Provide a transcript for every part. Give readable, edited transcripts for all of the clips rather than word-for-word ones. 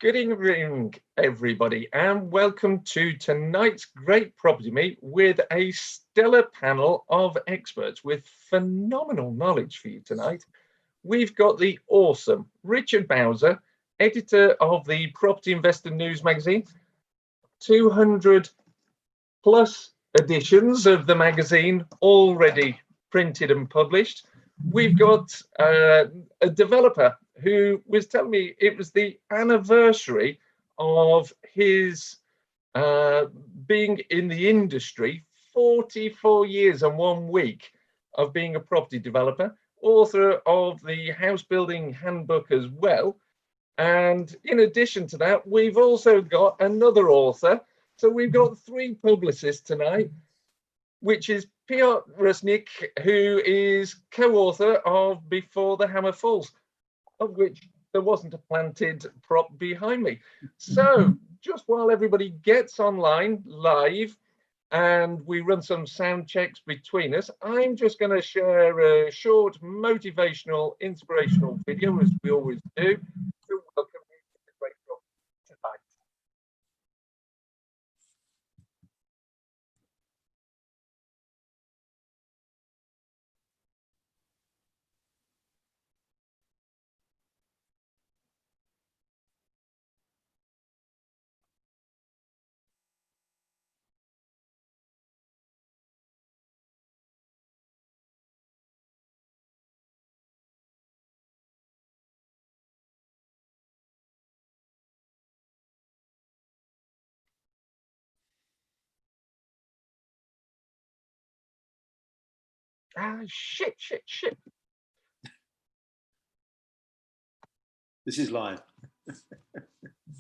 Good evening, everybody, and welcome to tonight's great property meet with a stellar panel of experts with phenomenal knowledge for you tonight. We've got the awesome Richard Bowser, editor of the Property Investor News magazine, 200 plus editions of the magazine already printed and published. We've got a developer who was telling me it was the anniversary of his being in the industry, 44 years and 1 week of being a property developer, author of the House Building Handbook as well. And in addition to that, we've also got another author. So we've got 3 publicists tonight, which is Piotr Rusinek, who is co-author of Before the Hammer Falls, of which there wasn't a planted prop behind me. So just while everybody gets online live and we run some sound checks between us, I'm just going to share a short motivational, inspirational video, as we always do, to welcome you to the great property tonight. Shit. This is live. Do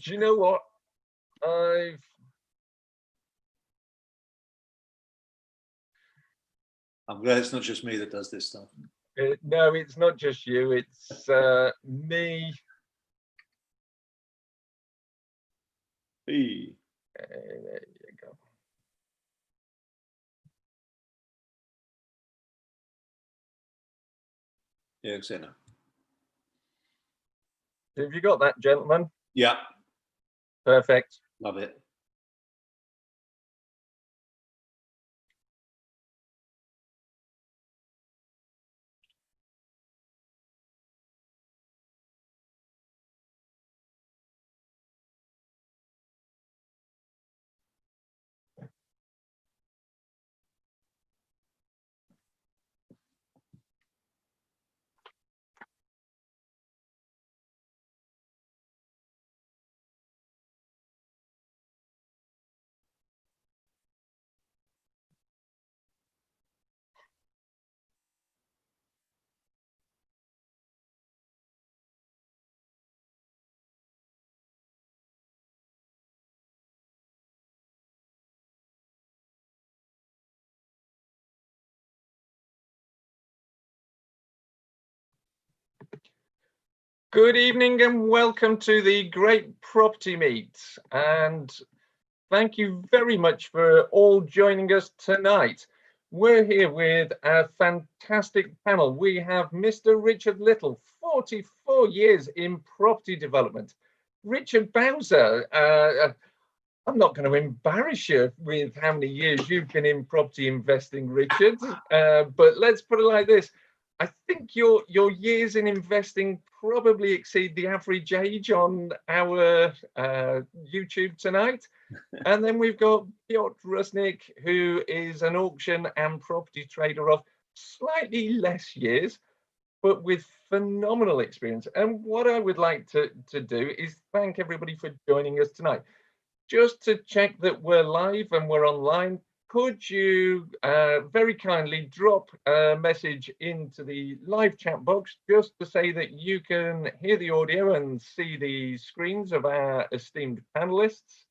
you know what? I'm glad it's not just me that does this stuff. No, it's not just you, it's me. Hey. There you go. Yeah, Xena. Have you got that, gentlemen? Yeah. Perfect. Love it. Good evening and welcome to the great property meet. And thank you very much for all joining us tonight. We're here with a fantastic panel. We have Mr. Richard Little, 44 years in property development. Richard Bowser, I'm not going to embarrass you with how many years you've been in property investing, Richard, but let's put it like this. I think your years in investing probably exceed the average age on our YouTube tonight. And then we've got Piotr Rusinek, who is an auction and property trader of slightly less years, but with phenomenal experience. And what I would like to do is thank everybody for joining us tonight. Just to check that we're live and we're online, could you very kindly drop a message into the live chat box just to say that you can hear the audio and see the screens of our esteemed panelists.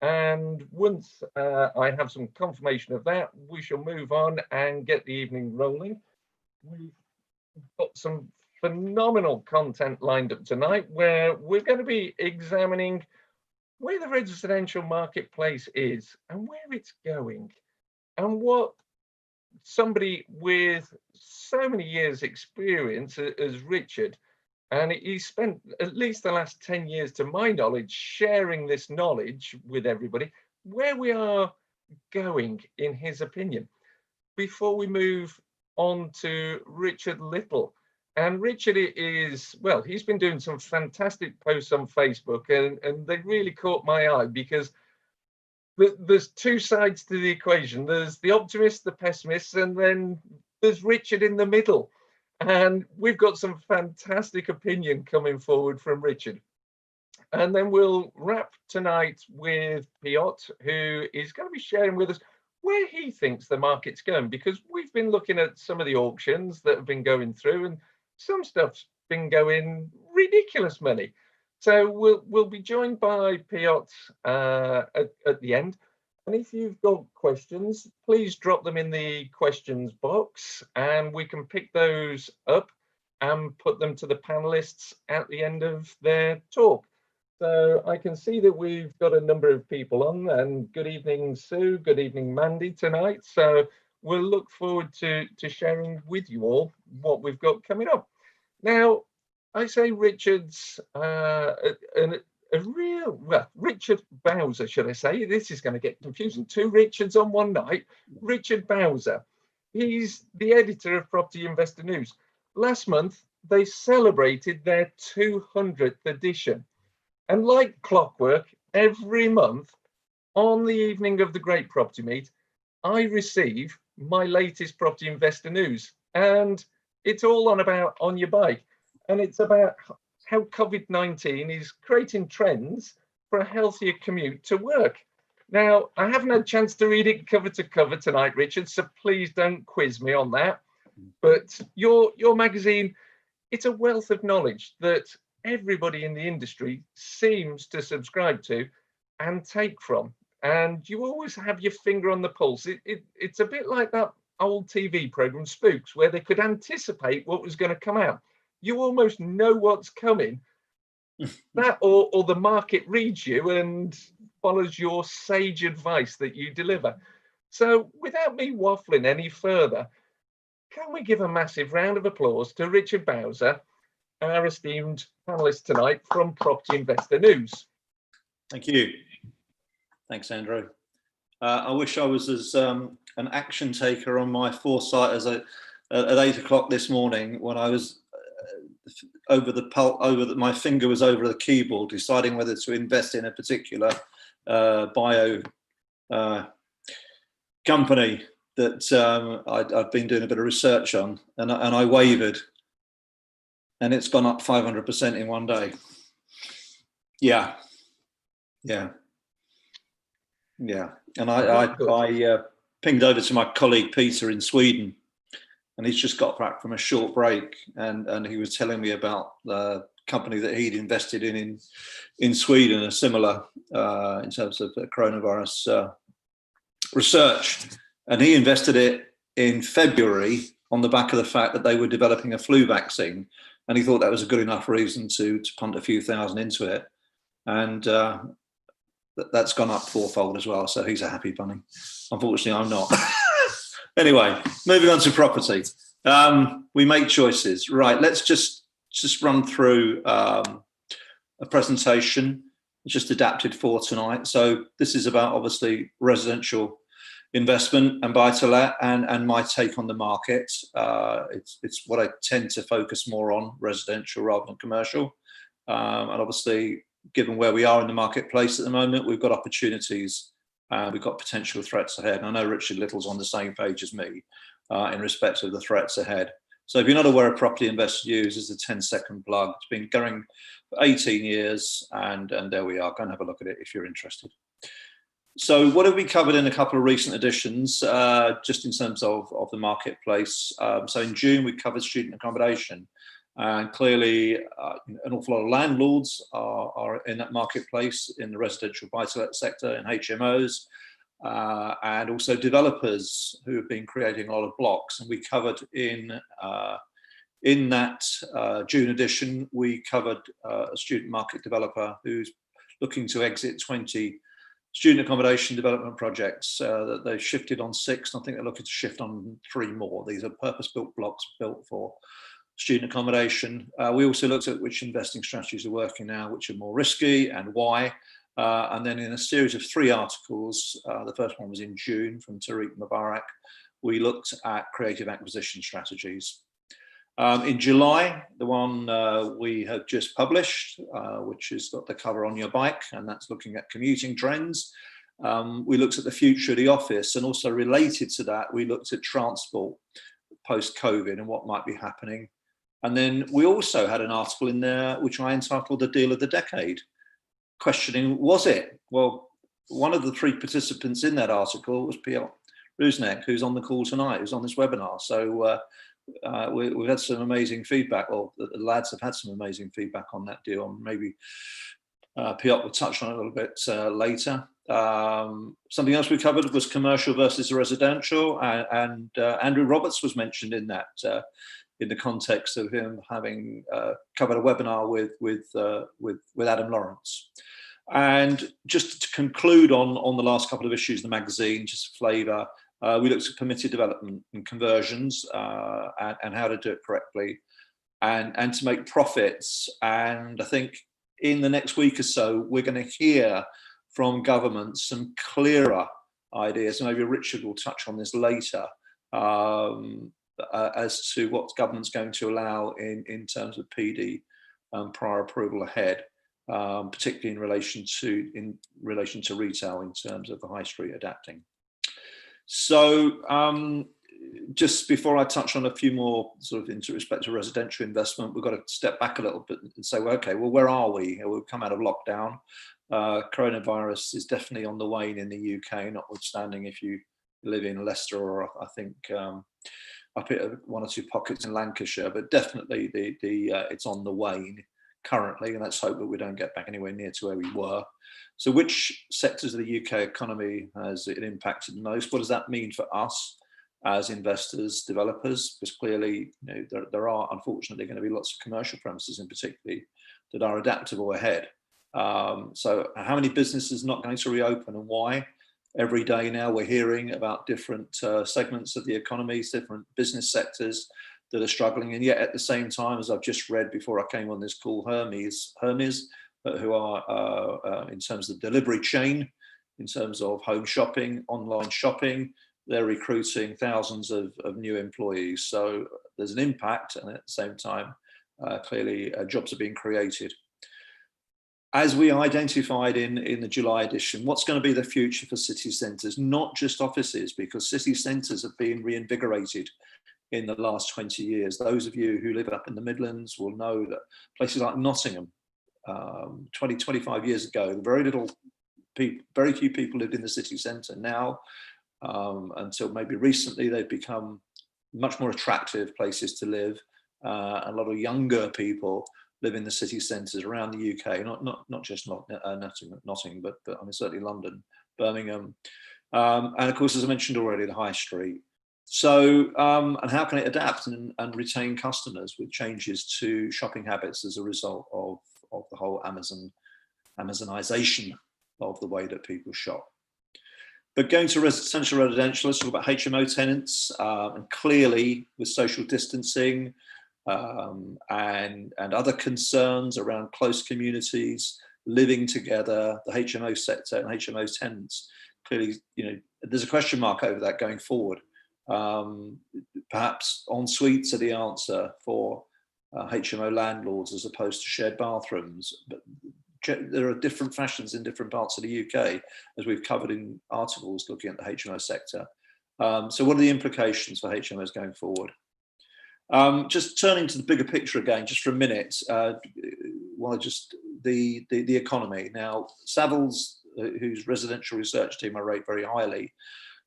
And once I have some confirmation of that, we shall move on and get the evening rolling. We've got some phenomenal content lined up tonight where we're going to be examining where the residential marketplace is and where it's going, and what somebody with so many years experience as Richard And he spent at least the last 10 years, to my knowledge, sharing this knowledge with everybody, where we are going, in his opinion. Before we move on to Richard Little. And Richard is, well, he's been doing some fantastic posts on Facebook, and they really caught my eye, because there's two sides to the equation. There's the optimist, the pessimist, and then there's Richard in the middle. And we've got some fantastic opinion coming forward from Richard. And then we'll wrap tonight with Piotr, who is going to be sharing with us where he thinks the market's going, because we've been looking at some of the auctions that have been going through, and some stuff's been going ridiculous money. So we'll be joined by Piotr at the end. And if you've got questions, please drop them in the questions box, and we can pick those up and put them to the panelists at the end of their talk. So I can see that we've got a number of people on, and good evening, Sue. Good evening, Mandy, tonight. So we'll look forward to sharing with you all what we've got coming up. Now, I say Richard's Richard Bowser, should I say? This is going to get confusing. Two Richards on one night. Richard Bowser. He's the editor of Property Investor News. Last month, they celebrated their 200th edition. And like clockwork, every month, on the evening of the Great Property Meet, I receive my latest Property Investor News. And it's all on your bike. And it's about how COVID-19 is creating trends for a healthier commute to work. Now, I haven't had a chance to read it cover to cover tonight, Richard, so please don't quiz me on that. But your magazine, it's a wealth of knowledge that everybody in the industry seems to subscribe to and take from. And you always have your finger on the pulse. It's a bit like that old TV program, Spooks, where they could anticipate what was going to come out. You almost know what's coming. That or the market reads you and follows your sage advice that you deliver. So without me waffling any further, can we give a massive round of applause to Richard Bowser, our esteemed panelist tonight from Property Investor News. Thank you. Thanks, Andrew. I wish I was as an action taker on my foresight as at 8 o'clock this morning, when I was my finger was over the keyboard deciding whether to invest in a particular bio company that I'd been doing a bit of research on, and I wavered, and it's gone up 500% in one day. Yeah. And I pinged over to my colleague Peter in Sweden, and he's just got back from a short break, and he was telling me about the company that he'd invested in Sweden, a similar in terms of coronavirus research, and he invested it in February on the back of the fact that they were developing a flu vaccine, and he thought that was a good enough reason to punt a few thousand into it, and that's gone up fourfold as well. So he's a happy bunny. Unfortunately, I'm not. Anyway, moving on to property. We make choices, right? Let's just run through a presentation just adapted for tonight. So this is about obviously residential investment and buy-to-let, and my take on the market. It's what I tend to focus more on, residential rather than commercial. And obviously, given where we are in the marketplace at the moment, we've got opportunities, we've got potential threats ahead. And I know Richard Little's on the same page as me in respect of the threats ahead. So if you're not aware of Property Investor News, is a 10-second plug. It's been going for 18 years, and there we are. Go and have a look at it if you're interested. So what have we covered in a couple of recent editions, just in terms of the marketplace? So in June, we covered student accommodation. And clearly, an awful lot of landlords are in that marketplace in the residential buy-to-let sector, in HMOs, and also developers who have been creating a lot of blocks. And we covered in that June edition, we covered a student market developer who's looking to exit 20 student accommodation development projects that they've shifted on 6. I think they're looking to shift on 3 more. These are purpose-built blocks built for student accommodation. We also looked at which investing strategies are working now, which are more risky and why. And then in a series of 3 articles, the first one was in June from Tariq Mubarak, we looked at creative acquisition strategies. In July, the one we have just published, which has got the cover on your bike, and that's looking at commuting trends. We looked at the future of the office, and also related to that, we looked at transport post-COVID and what might be happening. And then we also had an article in there, which I entitled The Deal of the Decade, questioning, was it? Well, one of the 3 participants in that article was Piotr Rusinek, who's on the call tonight, who's on this webinar. So we've had some amazing feedback, or the lads have had some amazing feedback on that deal, and maybe Piotr will touch on it a little bit later. Something else we covered was commercial versus residential, and Andrew Roberts was mentioned in that, in the context of him having covered a webinar with Adam Lawrence. And just to conclude on the last couple of issues, the magazine, just flavour, we looked at permitted development and conversions, and how to do it correctly, and to make profits. And I think in the next week or so, we're going to hear from government some clearer ideas. Maybe Richard will touch on this later, as to what government's going to allow in terms of PD prior approval ahead, particularly in relation to retail, in terms of the high street adapting. So just before I touch on a few more sort of in respect to residential investment, we've got to step back a little bit and say, well, okay, well, where are we? We've come out of lockdown. Coronavirus is definitely on the wane in the UK, notwithstanding if you live in Leicester or I think up at 1 or 2 pockets in Lancashire, but definitely it's on the wane currently, and let's hope that we don't get back anywhere near to where we were. So which sectors of the UK economy has it impacted most? What does that mean for us as investors, developers? Because clearly, there are unfortunately going to be lots of commercial premises in particular that are adaptable ahead. So how many businesses not going to reopen, and why? Every day now we're hearing about different segments of the economy, different business sectors that are struggling. And yet at the same time, as I've just read before I came on this call, Hermes, who are in terms of the delivery chain, in terms of home shopping, online shopping, they're recruiting thousands of new employees. So there's an impact, and at the same time, clearly jobs are being created. As we identified in the July edition, what's going to be the future for city centres? Not just offices, because city centres have been reinvigorated in the last 20 years. Those of you who live up in the Midlands will know that places like Nottingham, 20, 25 years ago, very few people lived in the city centre. Now, until maybe recently, they've become much more attractive places to live. A lot of younger people live in the city centres around the UK, not just Nottingham, but I mean certainly London, Birmingham, and of course, as I mentioned already, the high street. So, and how can it adapt and retain customers with changes to shopping habits as a result of the whole Amazonization of the way that people shop? But going to residential, let's talk about HMO tenants, and clearly with social distancing, and other concerns around close communities living together, the HMO sector and HMO tenants, clearly, there's a question mark over that going forward. Perhaps en suites are the answer for HMO landlords as opposed to shared bathrooms, but there are different fashions in different parts of the UK, as we've covered in articles looking at the HMO sector. So what are the implications for HMOs going forward? Just turning to the bigger picture again, just for a minute, the economy. Now, Savills, whose residential research team I rate very highly,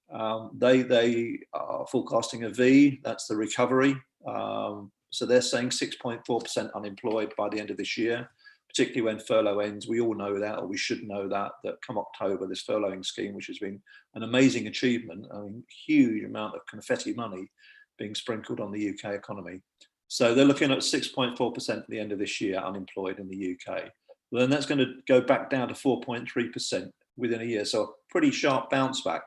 they are forecasting a V, that's the recovery. So they're saying 6.4% unemployed by the end of this year, particularly when furlough ends. We all know that, or we should know that come October, this furloughing scheme, which has been an amazing achievement, I mean, huge amount of confetti money being sprinkled on the UK economy. So they're looking at 6.4% at the end of this year unemployed in the UK. Well, then that's going to go back down to 4.3% within a year. So a pretty sharp bounce back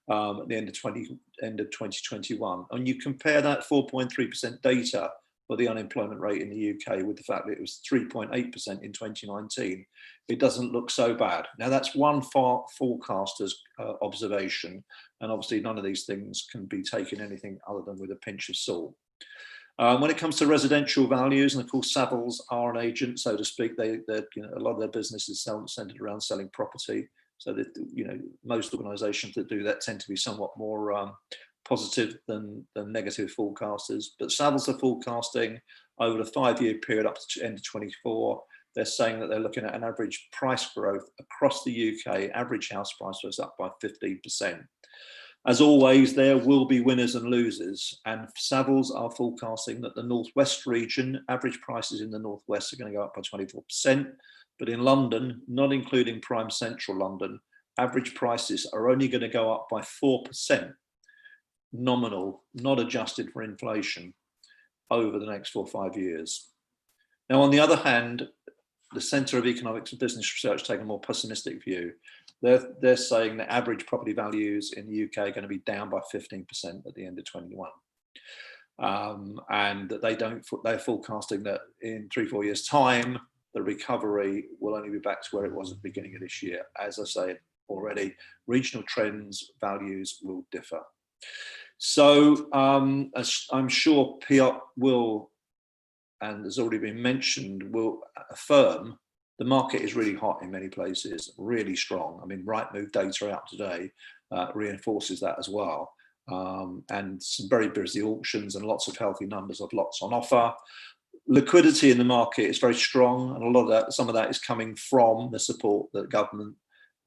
at the end of 2021. And you compare that 4.3% data for the unemployment rate in the UK, with the fact that it was 3.8% in 2019, it doesn't look so bad. Now, that's one forecaster's observation, and obviously none of these things can be taken anything other than with a pinch of salt. When it comes to residential values, and of course Savills are an agent, so to speak, a lot of their business is centered around selling property. So that, most organisations that do that tend to be somewhat more positive than negative forecasters. But Savills are forecasting over the 5-year period up to end of 24. They're saying that they're looking at an average price growth across the UK. Average house price was up by 15%. As always, there will be winners and losers, and Savills are forecasting that the Northwest region, average prices in the Northwest are going to go up by 24%, but in London, not including prime central London, average prices are only going to go up by 4%, nominal, not adjusted for inflation, over the next 4 or 5 years. Now, on the other hand, the Centre of Economics and Business Research take a more pessimistic view. They're saying that average property values in the UK are going to be down by 15% at the end of 21. And that they're forecasting that in 3-4 years' time, the recovery will only be back to where it was at the beginning of this year. As I say already, regional trends, values will differ. So as I'm sure Piotr will, and has already been mentioned, will affirm, the market is really hot in many places, really strong. I mean, Rightmove data out today reinforces that as well. And some very busy auctions and lots of healthy numbers of lots on offer. Liquidity in the market is very strong, and some of that is coming from the support that government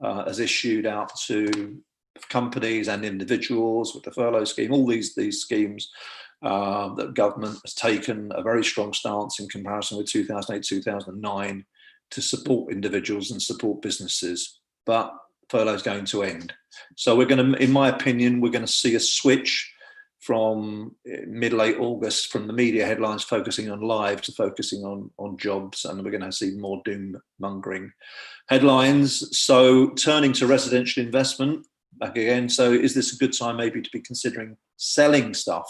has issued out to companies and individuals with the furlough scheme. All these schemes that government has taken a very strong stance in comparison with 2008, 2009 to support individuals and support businesses, but furlough is going to end. So we're going to, in my opinion, we're going to see a switch from mid-late August from the media headlines focusing on live to focusing on jobs, and we're going to see more doom-mongering headlines. So turning to residential investment, back again, so is this a good time maybe to be considering selling stuff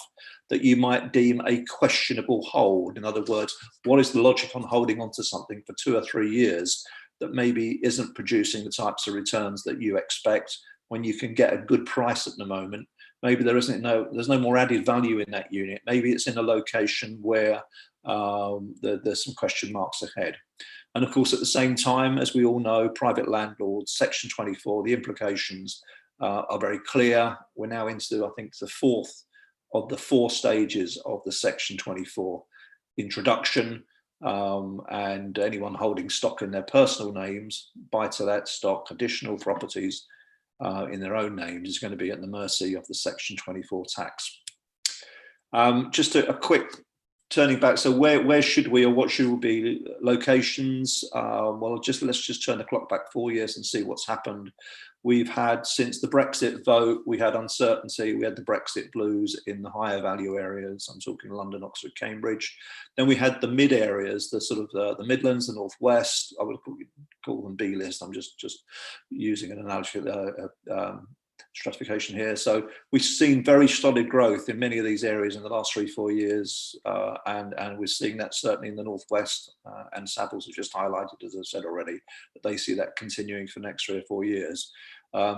that you might deem a questionable hold? In other words, what is the logic on holding onto something for 2 or 3 years that maybe isn't producing the types of returns that you expect when you can get a good price at the moment? Maybe there's no more added value in that unit. Maybe it's in a location where there's some question marks ahead. And of course, at the same time, as we all know, private landlords, Section 24, the implications are very clear. We're now into, I think, the 4th of the 4 stages of the Section 24 introduction, and anyone holding stock in their personal names, buy-to-let stock, additional properties in their own names, is going to be at the mercy of the Section 24 tax. Just a quick turning back. So where should we, or what should we be locations? Well, let's just turn the clock back 4 years and see what's happened. We've had, since the Brexit vote, we had uncertainty. We had the Brexit blues in the higher value areas. I'm talking London, Oxford, Cambridge. Then we had the mid areas, the sort of the Midlands, the Northwest. I would call them B list. I'm just using an analogy, stratification here. So we've seen very solid growth in many of these areas in the last 3-4 years, and we're seeing that certainly in the Northwest, and Savills have just highlighted, as I've said already, that they see that continuing for the next 3 or 4 years.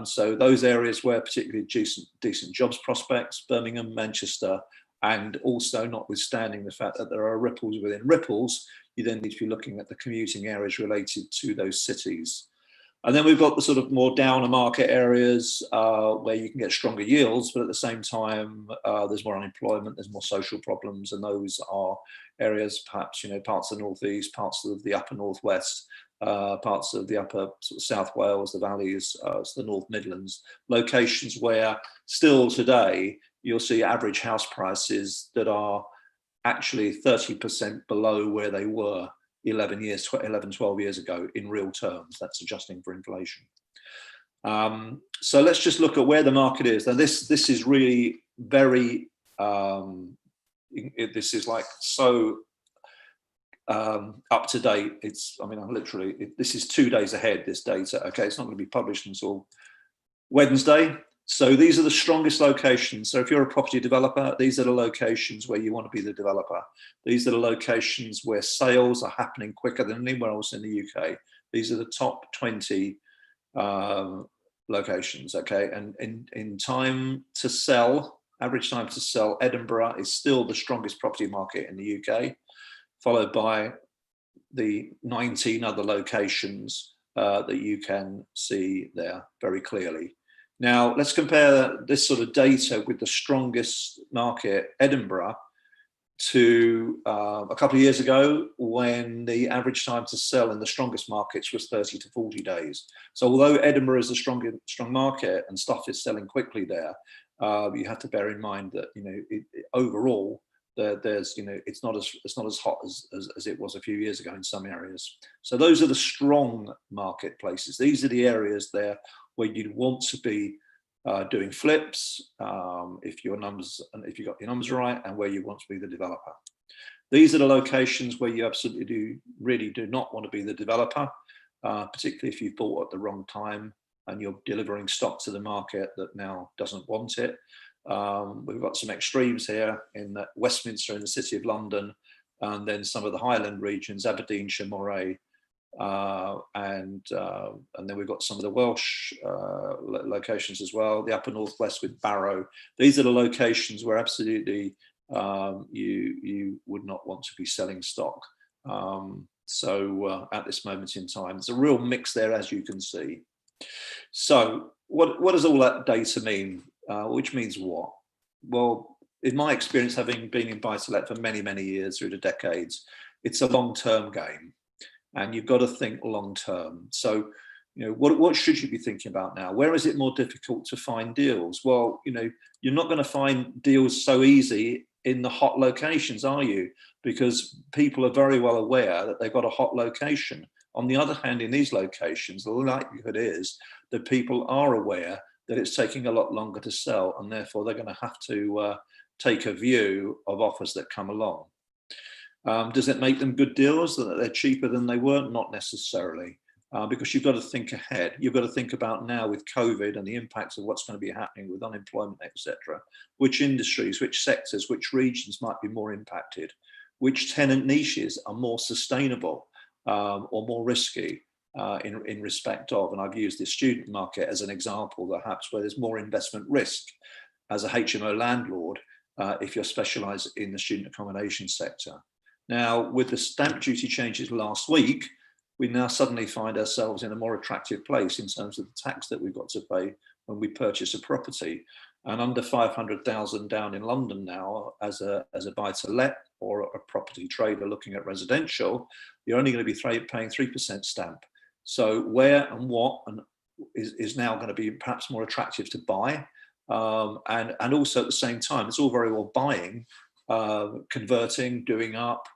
So those areas where particularly decent jobs prospects, Birmingham, Manchester, and also notwithstanding the fact that there are ripples within ripples, you then need to be looking at the commuting areas related to those cities. And then we've got the sort of more downer market areas where you can get stronger yields, but at the same time, there's more unemployment, there's more social problems, and those are areas, perhaps, parts of the Northeast, parts of the upper Northwest, parts of the upper sort of South Wales, the valleys, the North Midlands, locations where still today you'll see average house prices that are actually 30% below where they were 11, 12 years ago in real terms. That's adjusting for inflation. So let's just look at where the market is. Now this is really very, this is like so up to date. This is 2 days ahead, this data. Okay, it's not going to be published until Wednesday. So these are the strongest locations. So if you're a property developer, these are the locations where you want to be the developer. These are the locations where sales are happening quicker than anywhere else in the UK. These are the top 20 locations, okay? And in time to sell, average time to sell, Edinburgh is still the strongest property market in the UK, followed by the 19 other locations that you can see there very clearly. Now, let's compare this sort of data with the strongest market, Edinburgh, to a couple of years ago when the average time to sell in the strongest markets was 30 to 40 days. So although Edinburgh is a strong market and stuff is selling quickly there, you have to bear in mind that, you know, overall, there's, you know, it's not as hot as it was a few years ago in some areas. So those are the strong marketplaces. These are the areas there where you'd want to be doing flips, if you got your numbers right, and where you want to be the developer. These are the locations where you absolutely really do not want to be the developer, particularly if you've bought at the wrong time and you're delivering stock to the market that now doesn't want it. We've got some extremes here in Westminster in the City of London, and then some of the Highland regions, Aberdeenshire, Moray, and then we've got some of the Welsh locations as well, the upper northwest with Barrow. These are the locations where absolutely you would not want to be selling stock. So at this moment in time, there's a real mix there, as you can see. So what does all that data mean? Which means what? Well, in my experience, having been in buy-to-let for many, many years through the decades, it's a long-term game. And you've got to think long term. So, you know, what should you be thinking about now? Where is it more difficult to find deals? Well, you know, you're not going to find deals so easy in the hot locations, are you? Because people are very well aware that they've got a hot location. On the other hand, in these locations, the likelihood is that people are aware that it's taking a lot longer to sell, and therefore they're going to have to take a view of offers that come along. Does it make them good deals, that they're cheaper than they were? Not necessarily, because you've got to think ahead. You've got to think about now with COVID and the impacts of what's going to be happening with unemployment, etc. Which industries, which sectors, which regions might be more impacted? Which tenant niches are more sustainable or more risky in respect of? And I've used the student market as an example, perhaps, where there's more investment risk as a HMO landlord if you're specialised in the student accommodation sector. Now, with the stamp duty changes last week, we now suddenly find ourselves in a more attractive place in terms of the tax that we've got to pay when we purchase a property. And under 500,000 down in London now, as a buy-to-let or a property trader looking at residential, you're only going to be paying 3% stamp. So where and what is now going to be perhaps more attractive to buy. And also at the same time, it's all very well buying, converting, doing up,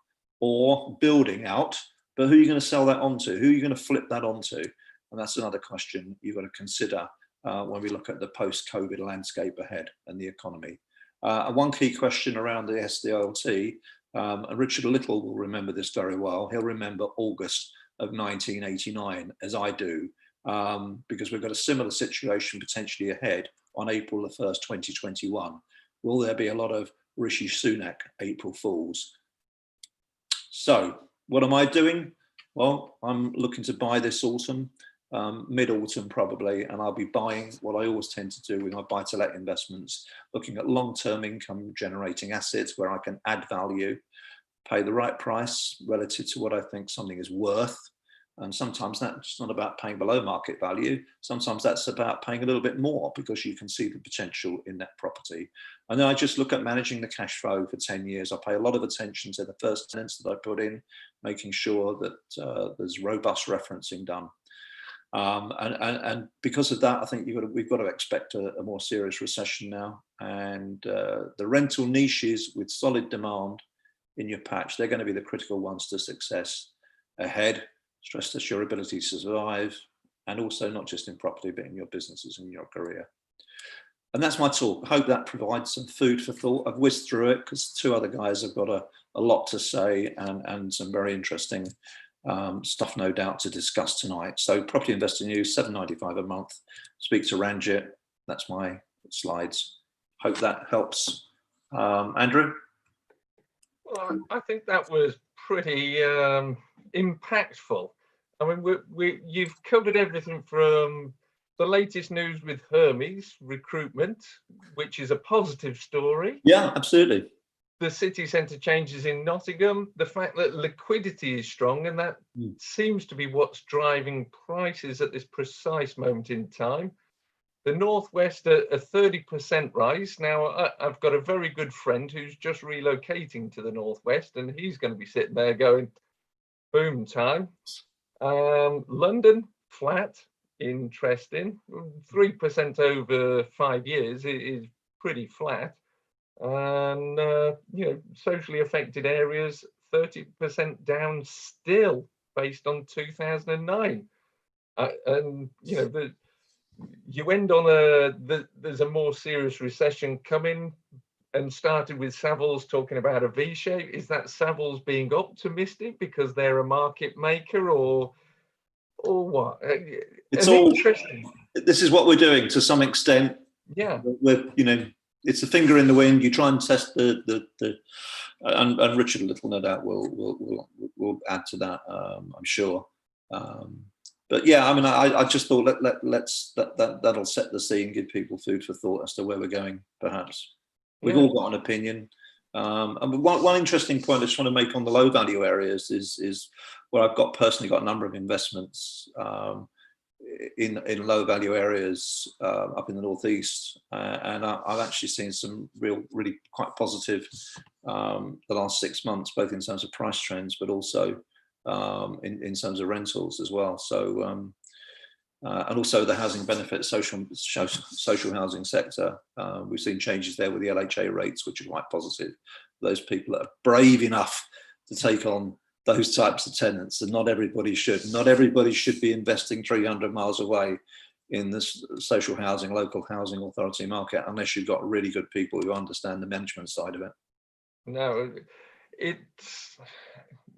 or building out, but who are you going to sell that onto? Who are you going to flip that onto? And that's another question you've got to consider when we look at the post-COVID landscape ahead and the economy. And one key question around the SDLT, and Richard Little will remember this very well. He'll remember August of 1989, as I do, because we've got a similar situation potentially ahead on April the 1st, 2021. Will there be a lot of Rishi Sunak April Fools? So what am I doing? Well, I'm looking to buy this autumn, mid-autumn probably, and I'll be buying what I always tend to do with my buy-to-let investments, looking at long-term income generating assets where I can add value, pay the right price relative to what I think something is worth. And sometimes that's not about paying below market value. Sometimes that's about paying a little bit more because you can see the potential in that property. And then I just look at managing the cash flow for 10 years. I pay a lot of attention to the first tenants that I put in, making sure that there's robust referencing done. And because of that, I think we've got to expect a more serious recession now. And the rental niches with solid demand in your patch, they're going to be the critical ones to success ahead. Stress test your ability to survive, and also not just in property, but in your businesses and your career. And that's my talk. I hope that provides some food for thought. I've whizzed through it because two other guys have got a lot to say and some very interesting stuff, no doubt, to discuss tonight. So Property Investor News, $7.95 a month. Speak to Ranjit. that's my slides. Hope that helps. Andrew? Well, I think that was pretty impactful. I mean, you've covered everything from the latest news with Hermes recruitment, which is a positive story. Yeah, absolutely. The city centre changes in Nottingham, the fact that liquidity is strong, and that seems to be what's driving prices at this precise moment in time. The Northwest, a 30% rise. Now, I've got a very good friend who's just relocating to the Northwest, and he's going to be sitting there going, boom time. London, flat, interesting. 3% over 5 years is pretty flat. And, socially affected areas, 30% down still based on 2009. And, you end on there's a more serious recession coming, and started with Savills talking about a V shape. Is that Savills being optimistic because they're a market maker, or what? It's all interesting. This is what we're doing to some extent. Yeah. It's a finger in the wind. You try and test and Richard Little, no doubt, will add to that. I'm sure. But yeah, I mean, I just thought that'll set the scene, give people food for thought as to where we're going. Perhaps we've all got an opinion. And one interesting point I just want to make on the low value areas is where I've personally got a number of investments in low value areas up in the northeast, and I've actually seen some really quite positive the last 6 months, both in terms of price trends, but also in terms of rentals as well. So and also the housing benefit social housing sector, we've seen changes there with the LHA rates, which are quite positive. Those people that are brave enough to take on those types of tenants, and not everybody should be investing 300 miles away in this social housing, local housing authority market, unless you've got really good people who understand the management side of it. No,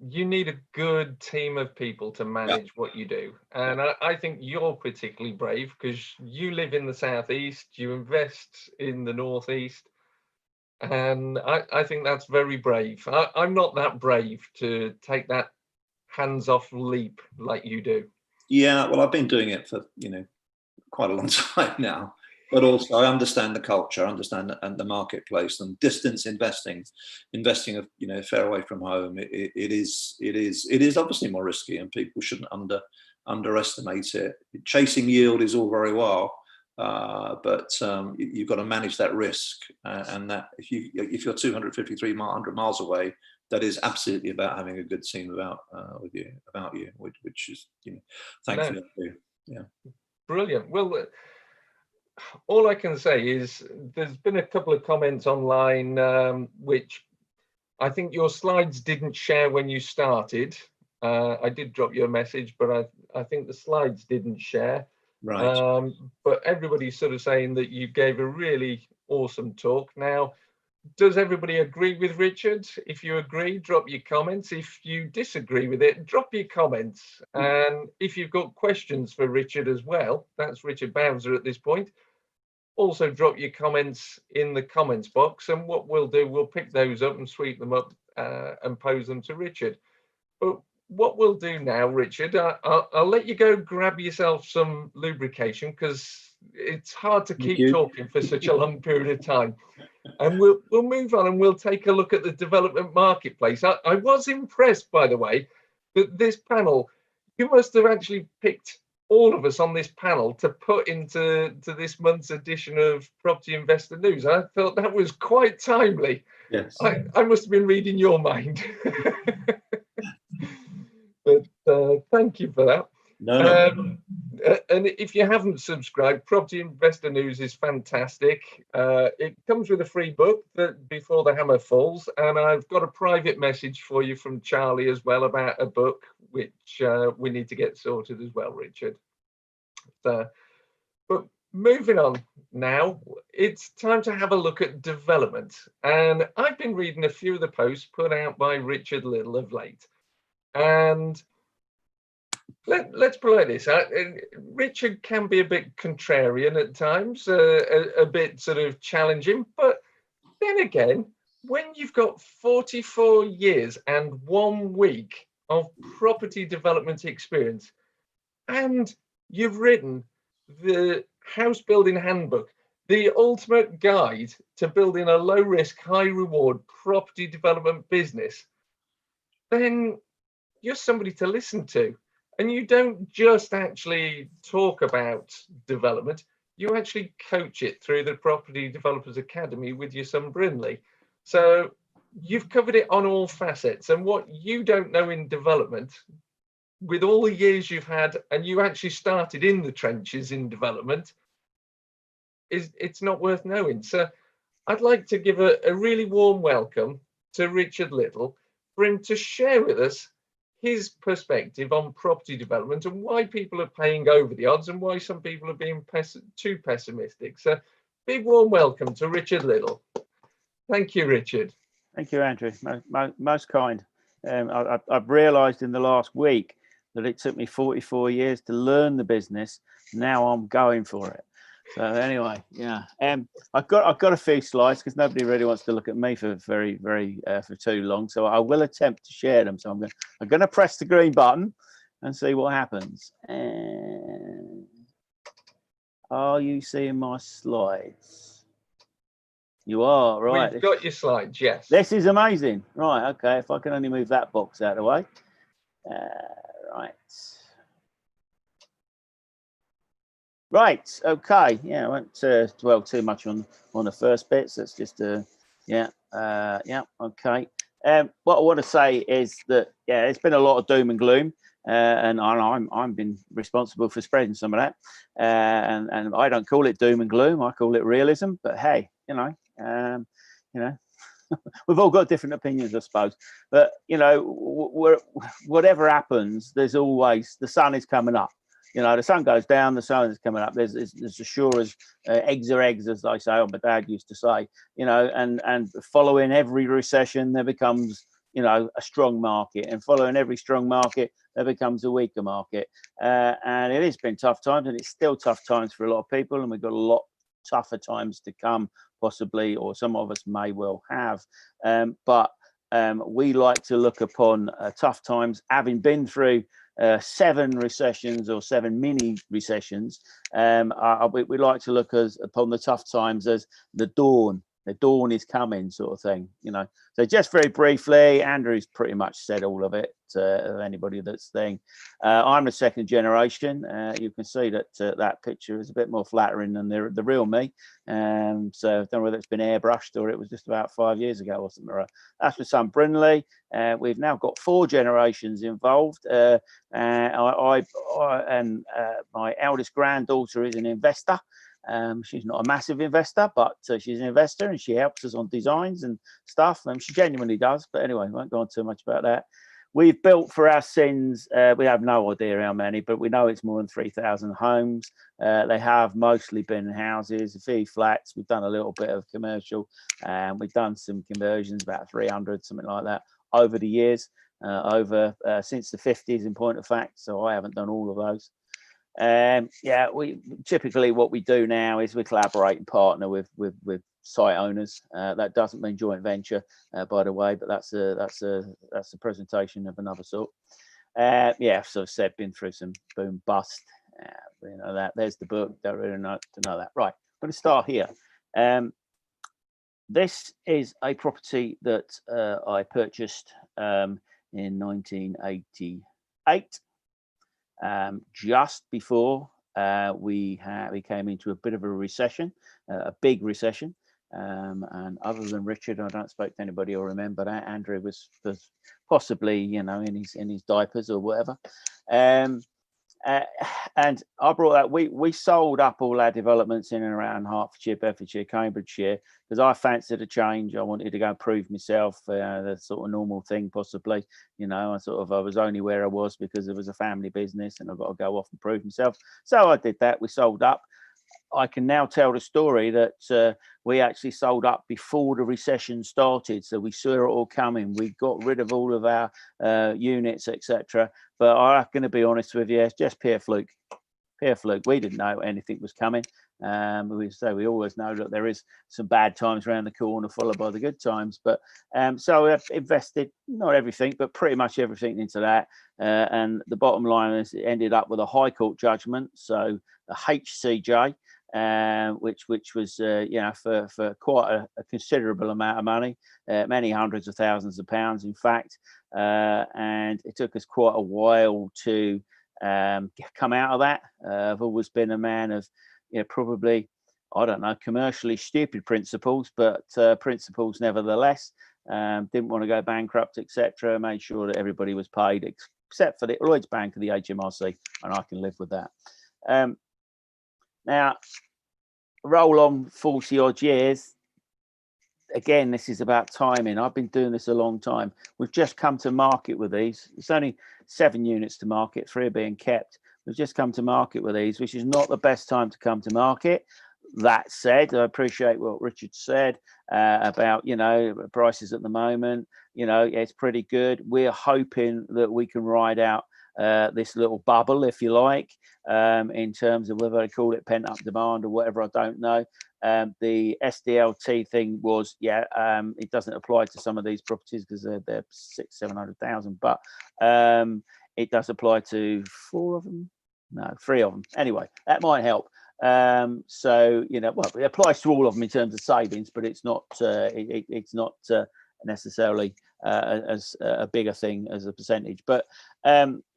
you need a good team of people to manage what you do. And I think you're particularly brave because you live in the southeast, you invest in the northeast. And I think that's very brave. I'm not that brave to take that hands-off leap like you do. Yeah, well, I've been doing it for quite a long time now, but also I understand the culture, I understand the marketplace, and distance investing far away from home. It is obviously more risky, and people shouldn't underestimate it. Chasing yield is all very well. But you've got to manage that risk, and that if you're 253 miles away, that is absolutely about having a good team about you, which is thankfully I do. Yeah, brilliant. Well, all I can say is there's been a couple of comments online which I think your slides didn't share when you started. I did drop you a message, but I think the slides didn't share. Right. But everybody's sort of saying that you gave a really awesome talk. Now, does everybody agree with Richard? If you agree, drop your comments. If you disagree with it, drop your comments. And if you've got questions for Richard as well, that's Richard Bowser at this point, also drop your comments in the comments box. And what we'll do, we'll pick those up and sweep them up and pose them to Richard. But what we'll do now, Richard, I'll let you go grab yourself some lubrication, because it's hard to keep talking for such a long period of time. And we'll move on, and we'll take a look at the development marketplace. I was impressed, by the way, that this panel, you must have actually picked all of us on this panel to put into this month's edition of Property Investor News. I thought that was quite timely. Yes. I must have been reading your mind. But thank you for that. No. And if you haven't subscribed, Property Investor News is fantastic. It comes with a free book, Before the Hammer Falls, and I've got a private message for you from Charlie as well about a book which we need to get sorted as well, Richard. But moving on now, it's time to have a look at development. And I've been reading a few of the posts put out by Richard Little of late. And Let's put it like this. Richard can be a bit contrarian at times, a bit sort of challenging. But then again, when you've got 44 years and 1 week of property development experience, and you've written the house building handbook, the ultimate guide to building a low risk, high reward property development business, then you're somebody to listen to. And you don't just actually talk about development, you actually coach it through the Property Developers Academy with your son Brinley. So you've covered it on all facets. And what you don't know in development, with all the years you've had, and you actually started in the trenches in development, it's not worth knowing. So I'd like to give a really warm welcome to Richard Little for him to share with us his perspective on property development and why people are paying over the odds and why some people are being too pessimistic. So big warm welcome to Richard Little. Thank you, Richard. Thank you, Andrew. Most kind. I've realised in the last week that it took me 44 years to learn the business. Now I'm going for it. So anyway, yeah. I've got a few slides because nobody really wants to look at me for for too long. So I will attempt to share them. So I'm going to press the green button and see what happens. And are you seeing my slides? You are, right. We've got your slides, yes. This is amazing. Right, okay. If I can only move that box out of the way. Right. Right, okay. Yeah, I won't dwell too much on the first bits. That's just yeah, okay. What I want to say is that it's been a lot of doom and gloom, and I'm been responsible for spreading some of that. And I don't call it doom and gloom. I call it realism. But hey, you know, we've all got different opinions, I suppose. But whatever happens, there's always the sun is coming up. The sun goes down, the sun is coming up. There's as sure as eggs are eggs, as they say, or my dad used to say. And following every recession, there becomes a strong market, and following every strong market, there becomes a weaker market. And it has been tough times, and it's still tough times for a lot of people, and we've got a lot tougher times to come, possibly, or some of us may well have. But we like to look upon tough times, having been through 7 recessions or 7 mini recessions. We like to look upon the tough times as the dawn. The dawn is coming, sort of thing. So just very briefly, Andrew's pretty much said all of it. Anybody that's thing. I'm the second generation. You can see that that picture is a bit more flattering than the real me. So I don't know whether it's been airbrushed or it was just about 5 years ago or something. That's my son Brinley. We've now got 4 generations involved. And my eldest granddaughter is an investor. She's not a massive investor, but she's an investor, and she helps us on designs and stuff. She genuinely does. But anyway, I won't go on too much about that. We've built for our sins. We have no idea how many, but we know it's more than 3,000 homes. They have mostly been houses, a few flats. We've done a little bit of commercial, and we've done some conversions, about 300, something like that, over the years, since the 50s, in point of fact. So I haven't done all of those. We typically, what we do now is we collaborate and partner with site owners. That doesn't mean joint venture, by the way, but that's a presentation of another sort. So I've said, been through some boom bust. That there's the book. Don't really know to know that. Right, I'm going to start here. This is a property that I purchased in 1988. Just before we came into a bit of a recession, a big recession, and other than Richard, I don't expect anybody will remember that. Andrew was possibly in his diapers or whatever. And I brought that. We sold up all our developments in and around Hertfordshire, Bedfordshire, Cambridgeshire, because I fancied a change. I wanted to go and prove myself, the sort of normal thing, possibly. I was only where I was because it was a family business, and I've got to go off and prove myself. So I did that. We sold up. I can now tell the story that we actually sold up before the recession started. So we saw it all coming. We got rid of all of our units, etc. But I'm going to be honest with you, it's just pure fluke. Pure fluke. We didn't know anything was coming. We always know that there is some bad times around the corner, followed by the good times. But so I've invested not everything, but pretty much everything into that. And the bottom line is, it ended up with a High Court judgment. So the HCJ, which was for quite a considerable amount of money, many hundreds of thousands of pounds, in fact. And it took us quite a while to come out of that. I've always been a man of, probably, I don't know, commercially stupid principles, but principles nevertheless. Didn't want to go bankrupt, etc. Made sure that everybody was paid, except for the Lloyds Bank and the HMRC, and I can live with that. Now, roll on 40 odd years. Again, this is about timing. I've been doing this a long time. We've just come to market with these. It's only 7 units to market, 3 are being kept. We've just come to market with these, which is not the best time to come to market. That said, I appreciate what Richard said about, prices at the moment. It's pretty good. We're hoping that we can ride out this little bubble, if you like, in terms of whether they call it pent-up demand or whatever, I don't know. The SDLT thing was, it doesn't apply to some of these properties because they're 600,000-700,000, but it does apply to 4 of them. No, 3 of them. Anyway, that might help. It applies to all of them in terms of savings, but it's not necessarily as a bigger thing as a percentage. But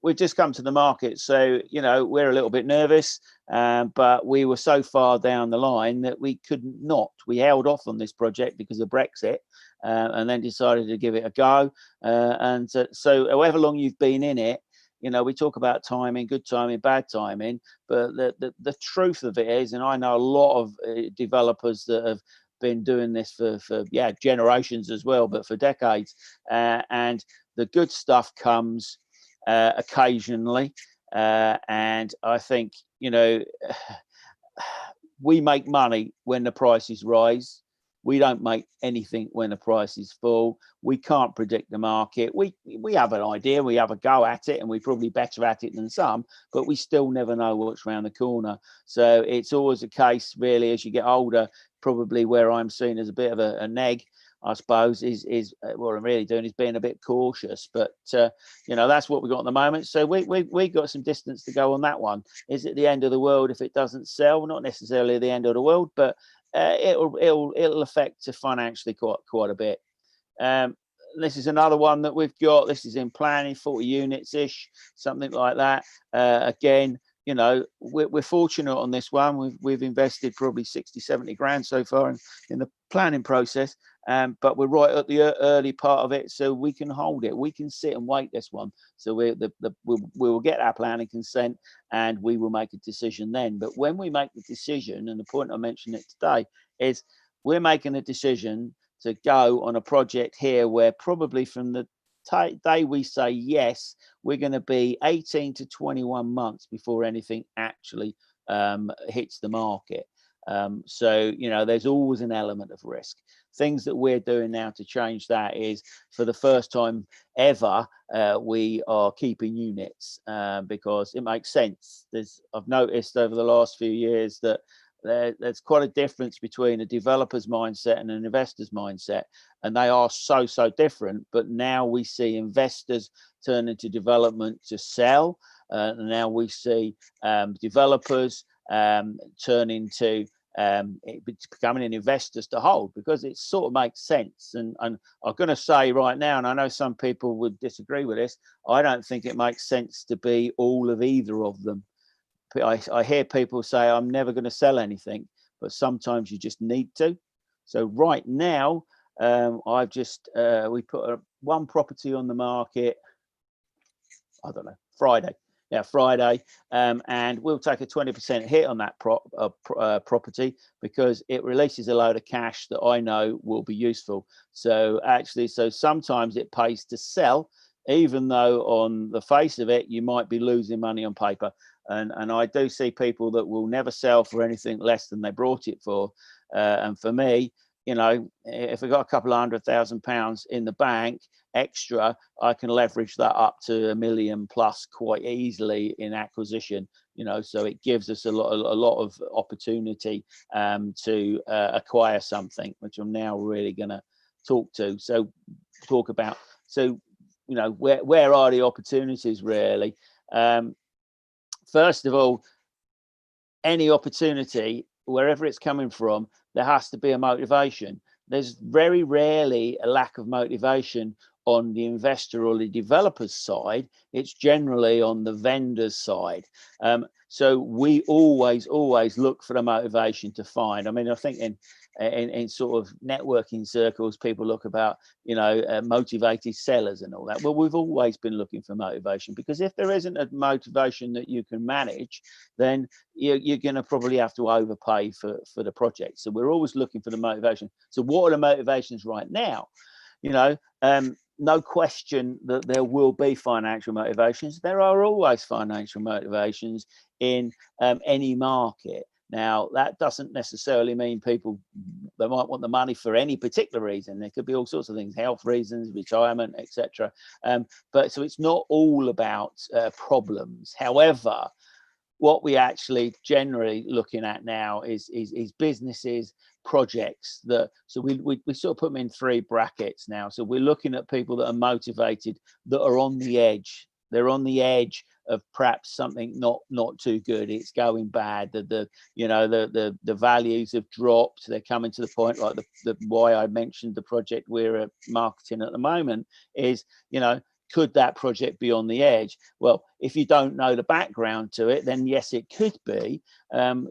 we've just come to the market, so we're a little bit nervous, but we were so far down the line that we couldn't not. We held off on this project because of Brexit, and then decided to give it a go. So however long you've been in it, we talk about timing, good timing, bad timing, but the truth of it is, and I know a lot of developers that have been doing this for generations as well, but for decades, and the good stuff comes occasionally, and I think we make money when the prices rise. We don't make anything when the prices fall. We can't predict the market. We have an idea, we have a go at it, and we're probably better at it than some, but we still never know what's around the corner. So it's always a case, really, as you get older, probably where I'm seen as a bit of a neg, I suppose, is what I'm really doing is being a bit cautious. But that's what we got at the moment. So we got some distance to go on that one. Is it the end of the world if it doesn't sell? Not necessarily the end of the world, but it'll affect financially quite a bit. This is another one that we've got. This is in planning, 40 units ish, something like that. Again, we're fortunate on this one. We've invested probably 60-70 grand so far in the planning process, but we're right at the early part of it, so we can hold it. We can sit and wait this one. So we will get our planning consent, and we will make a decision then. But when we make the decision, and the point I mentioned it today is, we're making a decision to go on a project here where probably from the day we say yes, we're going to be 18 to 21 months before anything actually hits the market. So there's always an element of risk. Things that we're doing now to change that is, for the first time ever, we are keeping units because it makes sense. I've noticed over the last few years that there's quite a difference between a developer's mindset and an investor's mindset, and they are so different. But now we see investors turn into development to sell, and now we see developers turn into becoming an investors to hold, because it sort of makes sense. And I'm going to say right now, and I know some people would disagree with this, I don't think it makes sense to be all of either of them. I hear people say, I'm never going to sell anything, but sometimes you just need to. So right now, I've just we put one property on the market, I don't know, Friday, and we'll take a 20% hit on that property because it releases a load of cash that I know will be useful. So sometimes it pays to sell even though on the face of it you might be losing money on paper. And I do see people that will never sell for anything less than they brought it for. And for me, you know, if I got a couple of £100,000 in the bank extra, I can leverage that up to £1 million plus quite easily in acquisition. You know, so it gives us a lot of opportunity to acquire something, which I'm now really going to talk about. So, you know, where are the opportunities really? First of all, any opportunity, wherever it's coming from, there has to be a motivation. There's very rarely a lack of motivation on the investor or the developer's side. It's generally on the vendor's side. So we always look for the motivation to find. I mean, I think in sort of networking circles, people look about, you know, motivated sellers and all that. Well, we've always been looking for motivation, because if there isn't a motivation that you can manage, then you're going to probably have to overpay for the project. So we're always looking for the motivation. So what are the motivations right now? You know, no question that there will be financial motivations. There are always financial motivations in any market. Now, that doesn't necessarily mean people, they might want the money for any particular reason. There could be all sorts of things, health reasons, retirement, etc. But so it's not all about problems. However, what we actually generally looking at now is businesses, projects that, so we sort of put them in 3 brackets now. So we're looking at people that are motivated, that are on the edge. They're on the edge of perhaps something not too good. It's going bad. The values have dropped. They're coming to the point, like the why I mentioned the project we're marketing at the moment is, you know, could that project be on the edge? Well, if you don't know the background to it, then yes, it could be.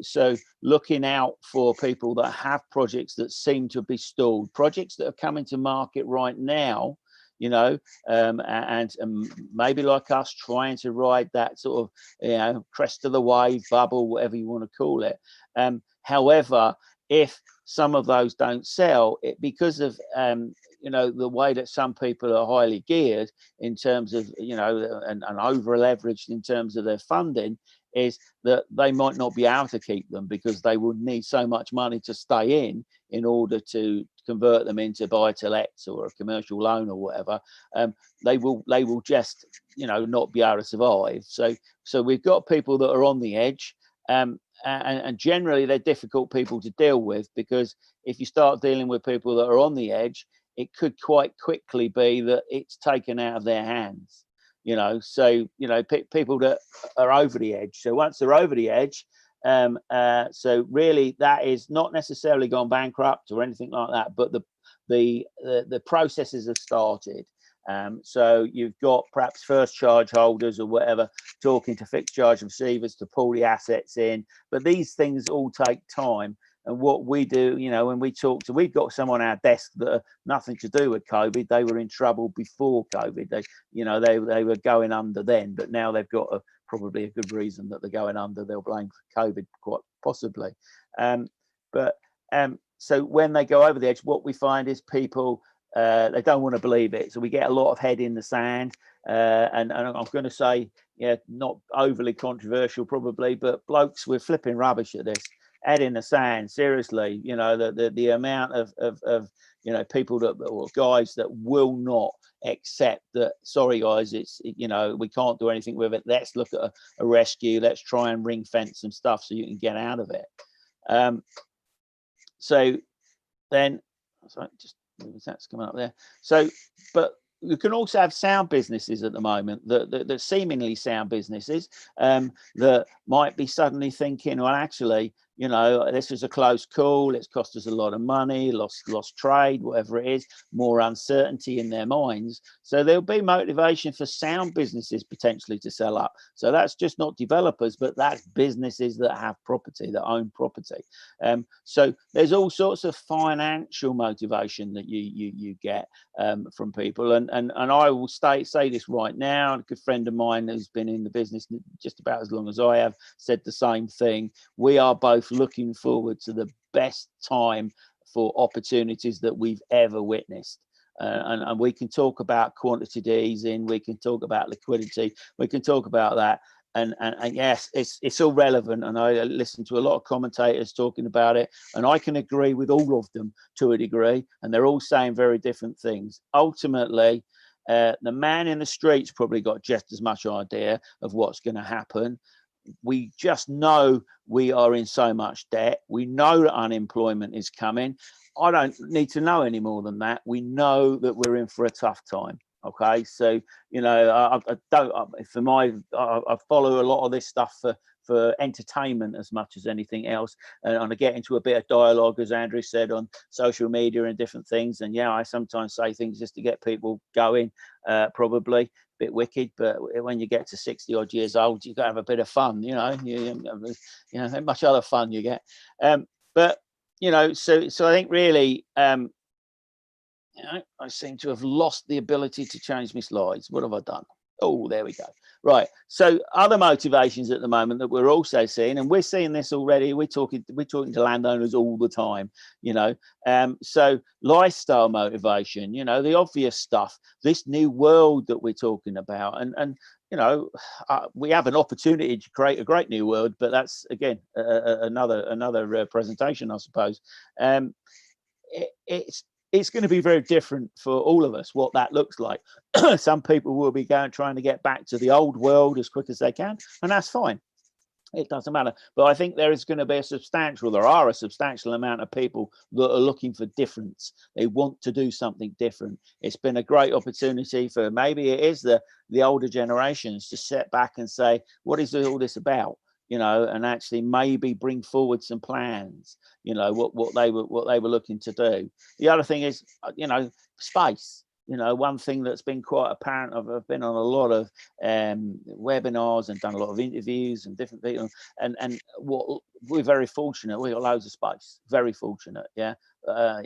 So looking out for people that have projects that seem to be stalled, projects that are coming to market right now, you know, and maybe like us trying to ride that sort of, you know, crest of the wave, bubble, whatever you want to call it. However, if some of those don't sell, because of you know, the way that some people are highly geared in terms of, you know, and over leveraged in terms of their funding, is that they might not be able to keep them, because they will need so much money to stay in order to convert them into buy-to-lets or a commercial loan or whatever. They will just, you know, not be able to survive. So we've got people that are on the edge. And generally they're difficult people to deal with, because if you start dealing with people that are on the edge, it could quite quickly be that it's taken out of their hands, you know. So, you know, people that are over the edge. So once they're over the edge, so really that is not necessarily gone bankrupt or anything like that, but the processes have started. So you've got perhaps first charge holders or whatever talking to fixed charge receivers to pull the assets in, but these things all take time. And what we do, you know, when we talk to, we've got some on our desk that are nothing to do with COVID. They were in trouble before COVID. They, you know, they were going under then, but now they've got probably a good reason that they're going under. They'll blame for COVID quite possibly. So when they go over the edge, what we find is people, they don't want to believe it. So we get a lot of head in the sand. And I'm going to say, yeah, not overly controversial probably, but blokes, we're flipping rubbish at this. Head in the sand, seriously. You know, the amount of you know, people that, or guys that will not accept that, sorry guys, it's, you know, we can't do anything with it. Let's look at a rescue. Let's try and ring fence some stuff so you can get out of it. So then, sorry, just that's coming up there. So, but you can also have sound businesses at the moment that seemingly sound businesses that might be suddenly thinking, well, actually, you know, this was a close call. It's cost us a lot of money, lost trade, whatever it is, more uncertainty in their minds. So there'll be motivation for sound businesses potentially to sell up. So that's just not developers, but that's businesses that have property, that own property. So there's all sorts of financial motivation that you get from people. And I will say this right now. A good friend of mine who's been in the business just about as long as I have said the same thing. We are both looking forward to the best time for opportunities that we've ever witnessed. and we can talk about quantitative easing, we can talk about liquidity, we can talk about that. And yes, it's all relevant, and I listen to a lot of commentators talking about it, and I can agree with all of them to a degree, and they're all saying very different things. Ultimately, the man in the street's probably got just as much idea of what's going to happen. We just know we are in so much debt. We know that unemployment is coming. I don't need to know any more than that. We know that we're in for a tough time. Okay, so you know, I follow a lot of this stuff for entertainment as much as anything else, and I get into a bit of dialogue, as Andrew said, on social media and different things. And yeah, I sometimes say things just to get people going, probably a bit wicked, but when you get to 60 odd years old, you got to have a bit of fun, you know. You know, how much other fun you get. But you know, so I think really. You know, I seem to have lost the ability to change my slides. What have I done? Oh, there we go. Right. So other motivations at the moment that we're also seeing, and we're seeing this already. We're talking to landowners all the time, you know. So lifestyle motivation, you know, the obvious stuff, this new world that we're talking about, and you know, we have an opportunity to create a great new world, but that's again another presentation, I suppose. It's going to be very different for all of us what that looks like. Some people will be trying to get back to the old world as quick as they can, and that's fine. It doesn't matter. But I think there are a substantial amount of people that are looking for difference. They want to do something different. It's been a great opportunity for, maybe it is the older generations, to sit back and say, what is all this about? You know, and actually maybe bring forward some plans, you know, what they were looking to do. The other thing is, you know, space. You know, one thing that's been quite apparent, I've been on a lot of webinars and done a lot of interviews and different people, and what we're very fortunate, we've got loads of space, very fortunate, yeah,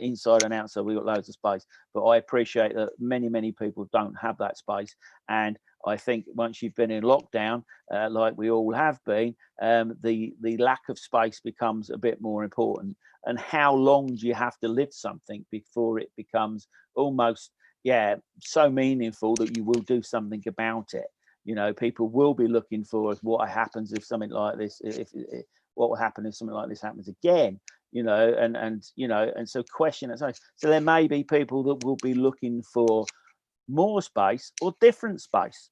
inside and outside, we've got loads of space. But I appreciate that many people don't have that space, and I think once you've been in lockdown, like we all have been, the lack of space becomes a bit more important. And how long do you have to live something before it becomes almost, yeah, so meaningful that you will do something about it? You know, people will be looking for what happens if something like this, what will happen if something like this happens again, you know, and you know, and so question it. So there may be people that will be looking for more space or different space.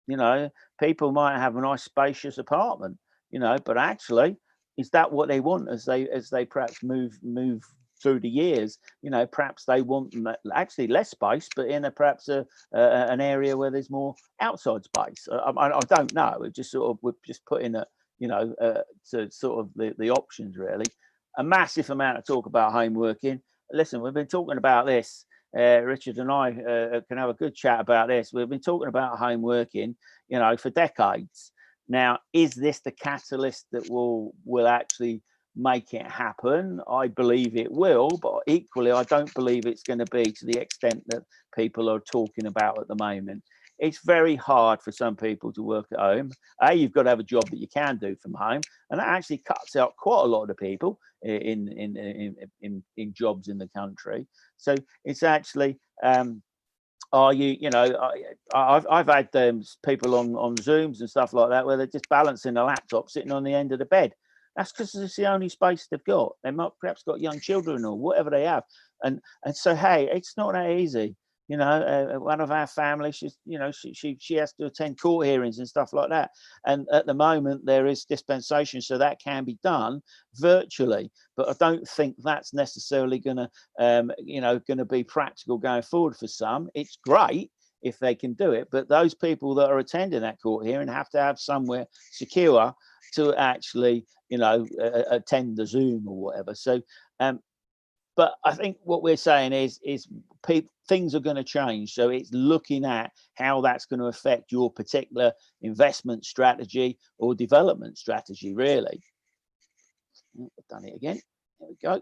You know, people might have a nice spacious apartment, you know, but actually, is that what they want as they perhaps move through the years? You know, perhaps they want actually less space, but in an area where there's more outside space. I don't know. We're just putting a, you know, to sort of the options really. A massive amount of talk about home working. Listen, we've been talking about this. Richard and I can have a good chat about this. We've been talking about home working, you know, for decades. Now, is this the catalyst that will actually make it happen? I believe it will, but equally, I don't believe it's going to be to the extent that people are talking about at the moment. It's very hard for some people to work at home. You've got to have a job that you can do from home, and that actually cuts out quite a lot of the people in jobs in the country. So it's actually, you know, I've had people on Zooms and stuff like that where they're just balancing a laptop sitting on the end of the bed. That's because it's the only space they've got. They might perhaps got young children or whatever they have, and so hey, it's not that easy. You know, one of our family, she's, you know, she has to attend court hearings and stuff like that. And at the moment, there is dispensation, so that can be done virtually. But I don't think that's necessarily going to, you know, going to be practical going forward for some. It's great if they can do it, but those people that are attending that court hearing have to have somewhere secure to actually, you know, attend the Zoom or whatever. So, but I think what we're saying is things are going to change. So it's looking at how that's going to affect your particular investment strategy or development strategy, really. I've done it again. There we go.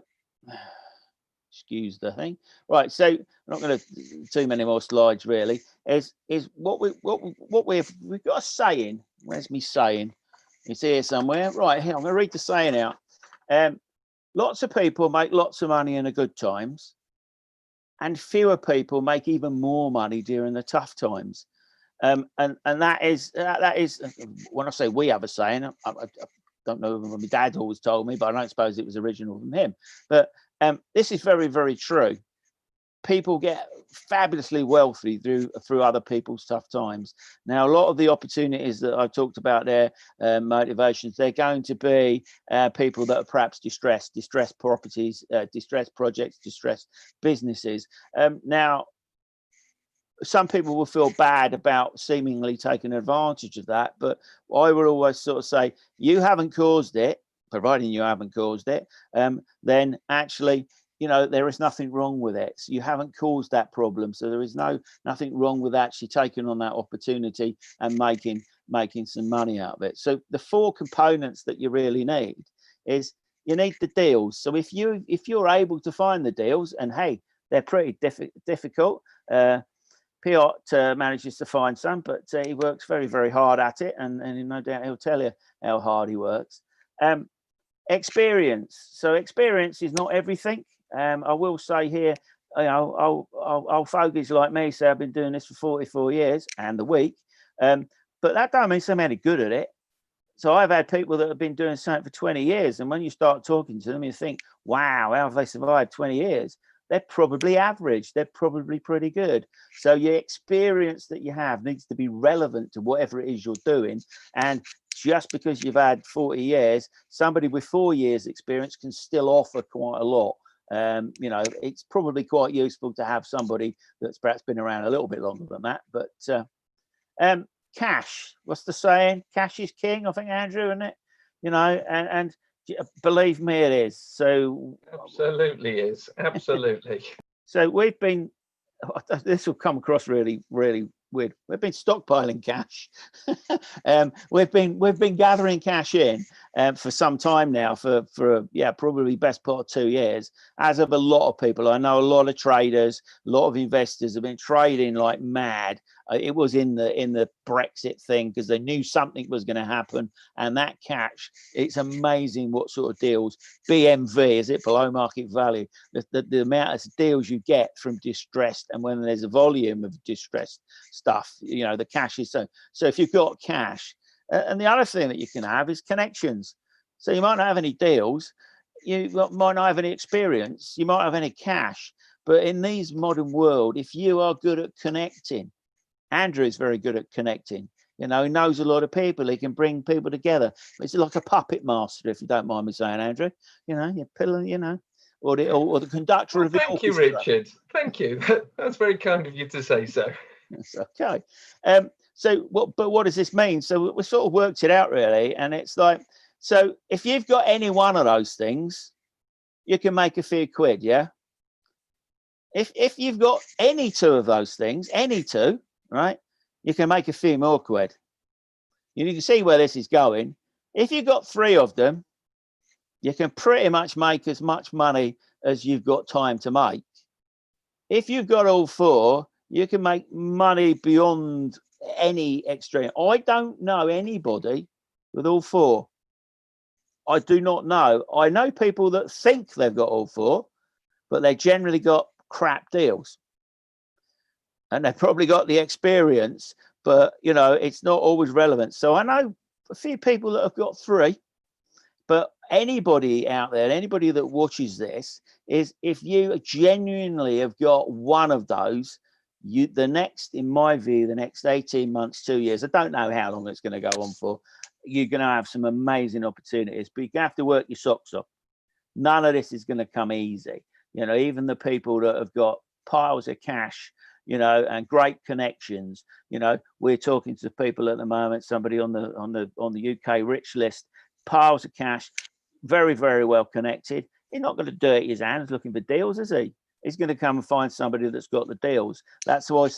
Excuse the thing. Right. So I'm not going to too many more slides. Really, is what we've got a saying. Where's me saying? It's here somewhere. Right here. I'm going to read the saying out. Lots of people make lots of money in the good times. and fewer people make even more money during the tough times. And that is when I say we have a saying, I don't know if my dad always told me, but I don't suppose it was original from him. But this is very, very true. People get fabulously wealthy through other people's tough times. Now, a lot of the opportunities that I talked about there, motivations, they're going to be people that are perhaps distressed properties, distressed projects, distressed businesses. Now, some people will feel bad about seemingly taking advantage of that, but I would always sort of say, you haven't caused it, providing you haven't caused it, then actually, there is nothing wrong with it. So you haven't caused that problem. So there is nothing wrong with actually taking on that opportunity and making some money out of it. So the 4 components that you really need is you need the deals. So if you're able to find the deals, and hey, they're pretty difficult. Piotr manages to find some, but he works very, very hard at it, and no doubt he'll tell you how hard he works. Experience. So experience is not everything. I will say here, old fogies like me say I've been doing this for 44 years and a week, but that don't mean I'm any good at it. So I've had people that have been doing something for 20 years, and when you start talking to them, you think, wow, how have they survived 20 years? They're probably average. They're probably pretty good. So your experience that you have needs to be relevant to whatever it is you're doing. And just because you've had 40 years, somebody with 4 years experience can still offer quite a lot. It's probably quite useful to have somebody that's perhaps been around a little bit longer than that. But cash, what's the saying? Cash is king, I think, Andrew, isn't it? And believe me, it is. So absolutely is. Absolutely. So this will come across really, really weird. We've been stockpiling cash. We've been gathering cash in for some time now, for probably best part of 2 years. As of a lot of people, I know a lot of traders, a lot of investors have been trading like mad. It was in the Brexit thing because they knew something was going to happen, and that cash, it's amazing what sort of deals. BMV, is it below market value? The amount of deals you get from distressed, and when there's a volume of distressed stuff, the cash is so if you've got cash, and the other thing that you can have is connections. So you might not have any deals, you might not have any experience, you might have any cash, but in these modern world, if you are good at connecting, Andrew is very good at connecting. He knows a lot of people. He can bring people together. It's like a puppet master, if you don't mind me saying, Andrew. You're pulling, or the conductor of the orchestra. Thank you, Richard. Thank you. That's very kind of you to say so. That's okay. But what does this mean? So we sort of worked it out really, and it's like, so if you've got any one of those things, you can make a few quid, yeah. If you've got any 2 of those things, any 2. Right, you can make a few more quid. You can see where this is going. If you've got 3 of them, you can pretty much make as much money as you've got time to make. If you've got all 4, you can make money beyond any extreme. I don't know anybody with all 4. I do not know. I know people that think they've got all 4, but they generally got crap deals. And they've probably got the experience, but it's not always relevant. So I know a few people that have got 3, but anybody out there, anybody that watches this, is if you genuinely have got one of those, in my view, the next 18 months, 2 years, I don't know how long it's going to go on for, you're going to have some amazing opportunities, but you have to work your socks off. None of this is going to come easy. Even the people that have got piles of cash, and great connections. We're talking to people at the moment, somebody on the UK rich list, piles of cash, very, very well connected. He's not going to dirty his hands looking for deals, is he? He's going to come and find somebody that's got the deals. That's why,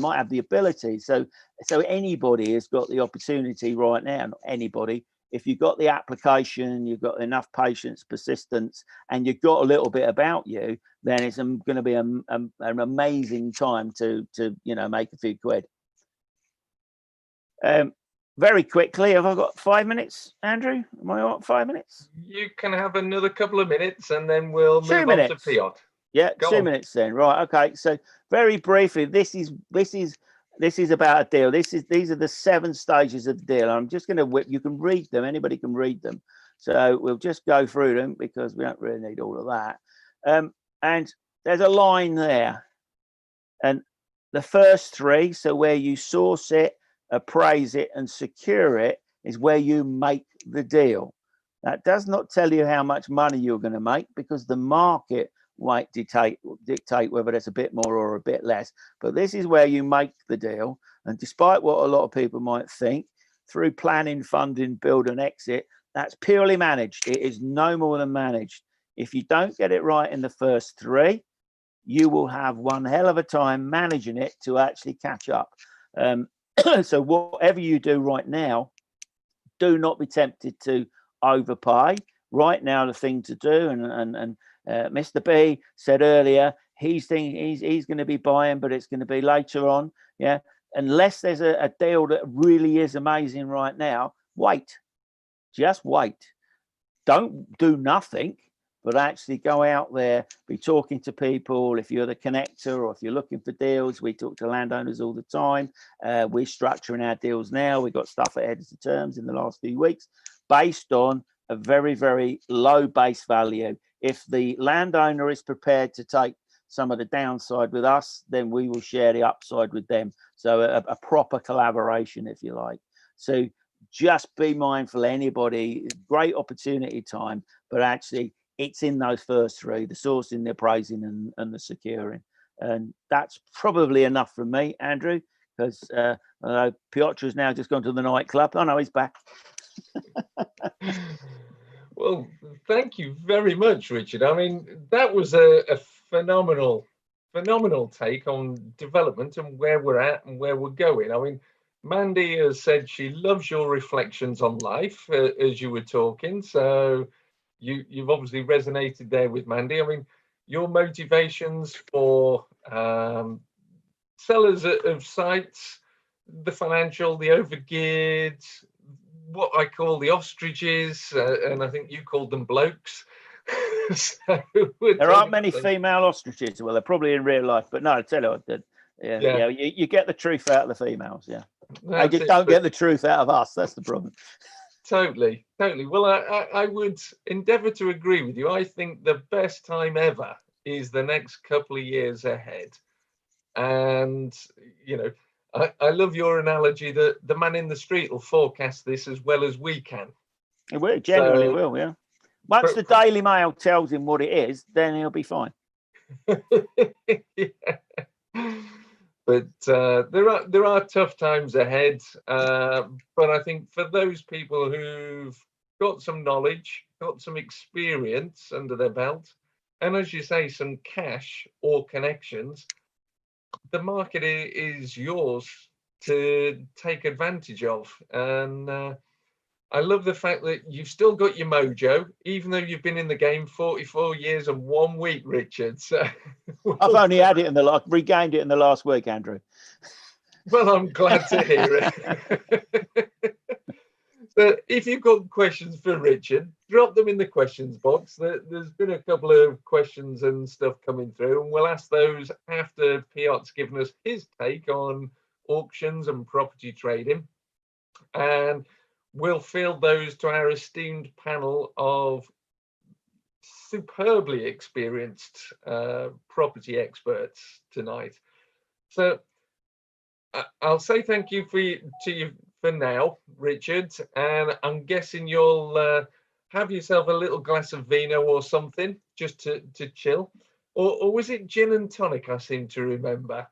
might have the ability. So anybody has got the opportunity right now, not anybody. If you've got the application, you've got enough patience, persistence, and you've got a little bit about you, then it's going to be an amazing time to make a few quid. Very quickly, have I got 5 minutes, Andrew? Am I on 5 minutes? You can have another couple of minutes, and then we'll move on to Piotr. Yeah, Go 2 on. minutes then. Right. Okay. So very briefly, this is about a deal. These are the 7 stages of the deal. I'm just going to whip. You can read them. Anybody can read them. So we'll just go through them because we don't really need all of that. And there's a line there, and the first 3, so where you source it, appraise it, and secure it, is where you make the deal. That does not tell you how much money you're going to make, because the market might dictate whether there's a bit more or a bit less. But this is where you make the deal. And despite what a lot of people might think, through planning, funding, build, and exit, that's purely managed. It is no more than managed. If you don't get it right in the first 3, you will have one hell of a time managing it to actually catch up. So whatever you do right now, do not be tempted to overpay. Right now, the thing to do, and Mr. B said earlier, he's going to be buying, but it's going to be later on. Yeah, unless there's a deal that really is amazing right now, wait. Just wait. Don't do nothing, but actually go out there, be talking to people. If you're the connector or if you're looking for deals, we talk to landowners all the time. We're structuring our deals now. We've got stuff ahead of the terms in the last few weeks based on a very, very low base value. If the landowner is prepared to take some of the downside with us, then we will share the upside with them. So a proper collaboration, if you like. So just be mindful, anybody, great opportunity time, but actually it's in those first 3, the sourcing, the appraising, and the securing. And that's probably enough from me, Andrew, because Piotr has now just gone to the nightclub. Oh no, he's back. Well, thank you very much, Richard. I mean, that was a phenomenal take on development and where we're at and where we're going. I mean, Mandy has said she loves your reflections on life as you were talking. So you've obviously resonated there with Mandy. I mean, your motivations for sellers of sites, the financial, the overgeared, what I call the ostriches, and I think you called them blokes. So there aren't many female ostriches. Well, they're probably in real life, but no, I tell you what, yeah, you get the truth out of the females. Yeah, they just don't get the truth out of us. That's the problem. Totally. Well, I would endeavour to agree with you. I think the best time ever is the next couple of years ahead. And, you know, I love your analogy that the man in the street will forecast this as well as we can. It will, genuinely will, yeah. Once the Daily Mail tells him what it is, then he'll be fine. Yeah. But there are tough times ahead. But I think for those people who've got some knowledge, got some experience under their belt, and as you say, some cash or connections, the market is yours to take advantage of. And I love the fact that you've still got your mojo, even though you've been in the game 44 years and 1 week, Richard. So, I've only had it regained it in the last week, Andrew. Well, I'm glad to hear it. So if you've got questions for Richard, drop them in the questions box. There's been a couple of questions and stuff coming through, and we'll ask those after Piotr's given us his take on auctions and property trading. And we'll field those to our esteemed panel of superbly experienced property experts tonight. So I'll say thank you to you for now, Richard, and I'm guessing you'll have yourself a little glass of vino or something just to chill, or was it gin and tonic? I seem to remember,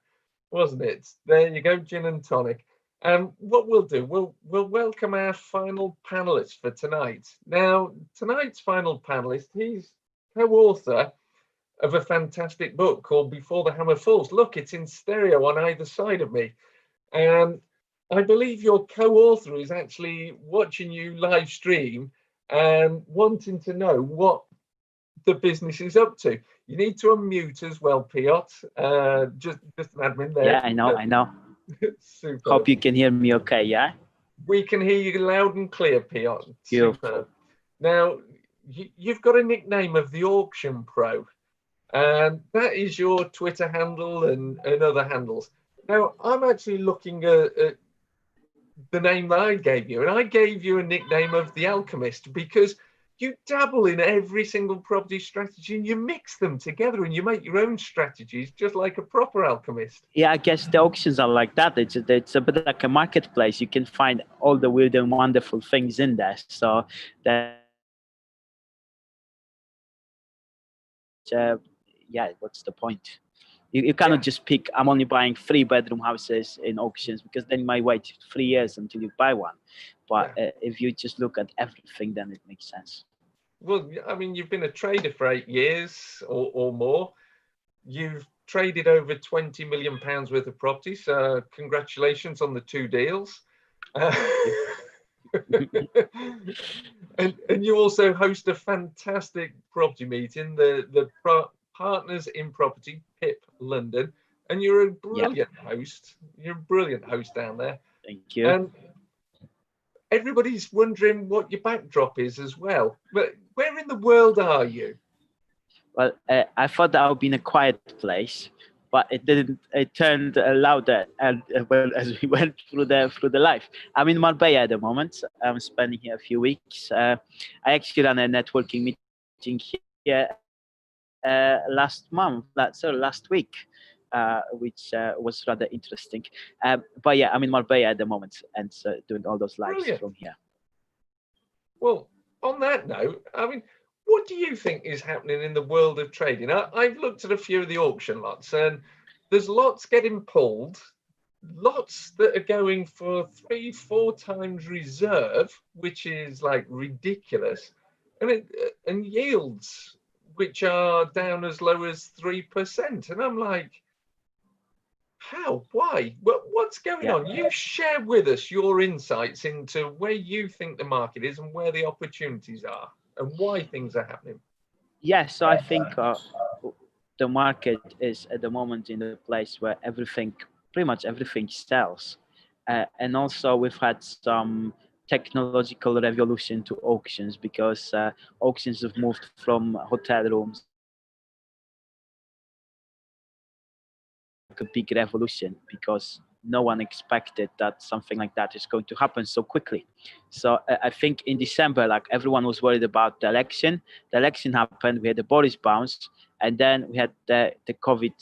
wasn't it? There you go, gin and tonic. And what we'll do, we'll welcome our final panelist for tonight. Now, tonight's final panelist, he's co-author of a fantastic book called Before the Hammer Falls. Look, it's in stereo on either side of me. And I believe your co-author is actually watching you live stream and wanting to know what the business is up to. You need to unmute as well, Piotr. Just an admin there. Yeah, I know. Super. Hope you can hear me okay, yeah? We can hear you loud and clear, Piotr. Beautiful. Now, you've got a nickname of the Auction Pro. And that is your Twitter handle and other handles. Now, I'm actually looking at the name that I gave you, and I gave you a nickname of The Alchemist because you dabble in every single property strategy and you mix them together and you make your own strategies just like a proper alchemist. Yeah, I guess the auctions are like that. It's a bit like a marketplace. You can find all the weird and wonderful things in there. So that yeah, what's the point? You cannot just pick, I'm only buying 3-bedroom houses in auctions, because then you might wait 3 years until you buy one. But if you just look at everything, then it makes sense. Well, I mean, you've been a trader for 8 years or more. You've traded over £20 million worth of property. So congratulations on the 2 deals. And you also host a fantastic property meeting, the Partners in Property, PIP London, and you're a brilliant host. You're a brilliant host down there. Thank you. And everybody's wondering what your backdrop is as well. But where in the world are you? Well, I thought that I would be in a quiet place, but it didn't. It turned louder, and well, as we went through the life. I'm in Marbella at the moment. I'm spending here a few weeks. I actually ran a networking meeting here last week, which was rather interesting. But yeah, I'm in Marbella at the moment and doing all those lives from here. Well, on that note, I mean, what do you think is happening in the world of trading? I've looked at a few of the auction lots, and there's lots getting pulled, lots that are going for 3-4 times reserve, which is like ridiculous, and yields which are down as low as 3%. And I'm like, how? Why? What's going on? You share with us your insights into where you think the market is and where the opportunities are and why things are happening. Yeah, so I think the market is at the moment in a place where pretty much everything sells. And also we've had some technological revolution to auctions, because auctions have moved from hotel rooms, a big revolution, because no one expected that something like that is going to happen so quickly. So I think in December, like, everyone was worried about the election. The election happened, we had the Boris bounce, and then we had the COVID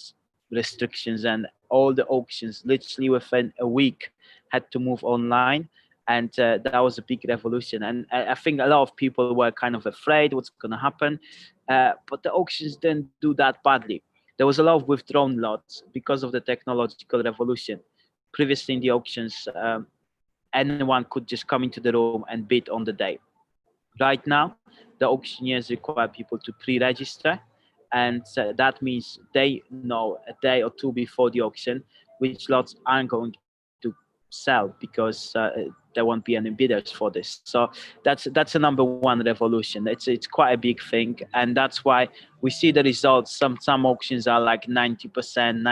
restrictions, and all the auctions literally within a week had to move online. And that was a big revolution. And I think a lot of people were kind of afraid what's going to happen. But the auctions didn't do that badly. There was a lot of withdrawn lots because of the technological revolution. Previously in the auctions, anyone could just come into the room and bid on the day. Right now, the auctioneers require people to pre-register, and that means they know a day or two before the auction which lots aren't going to sell, because there won't be any bidders for this. So that's a number one revolution. It's quite a big thing, and that's why we see the results. Some auctions are like 90%,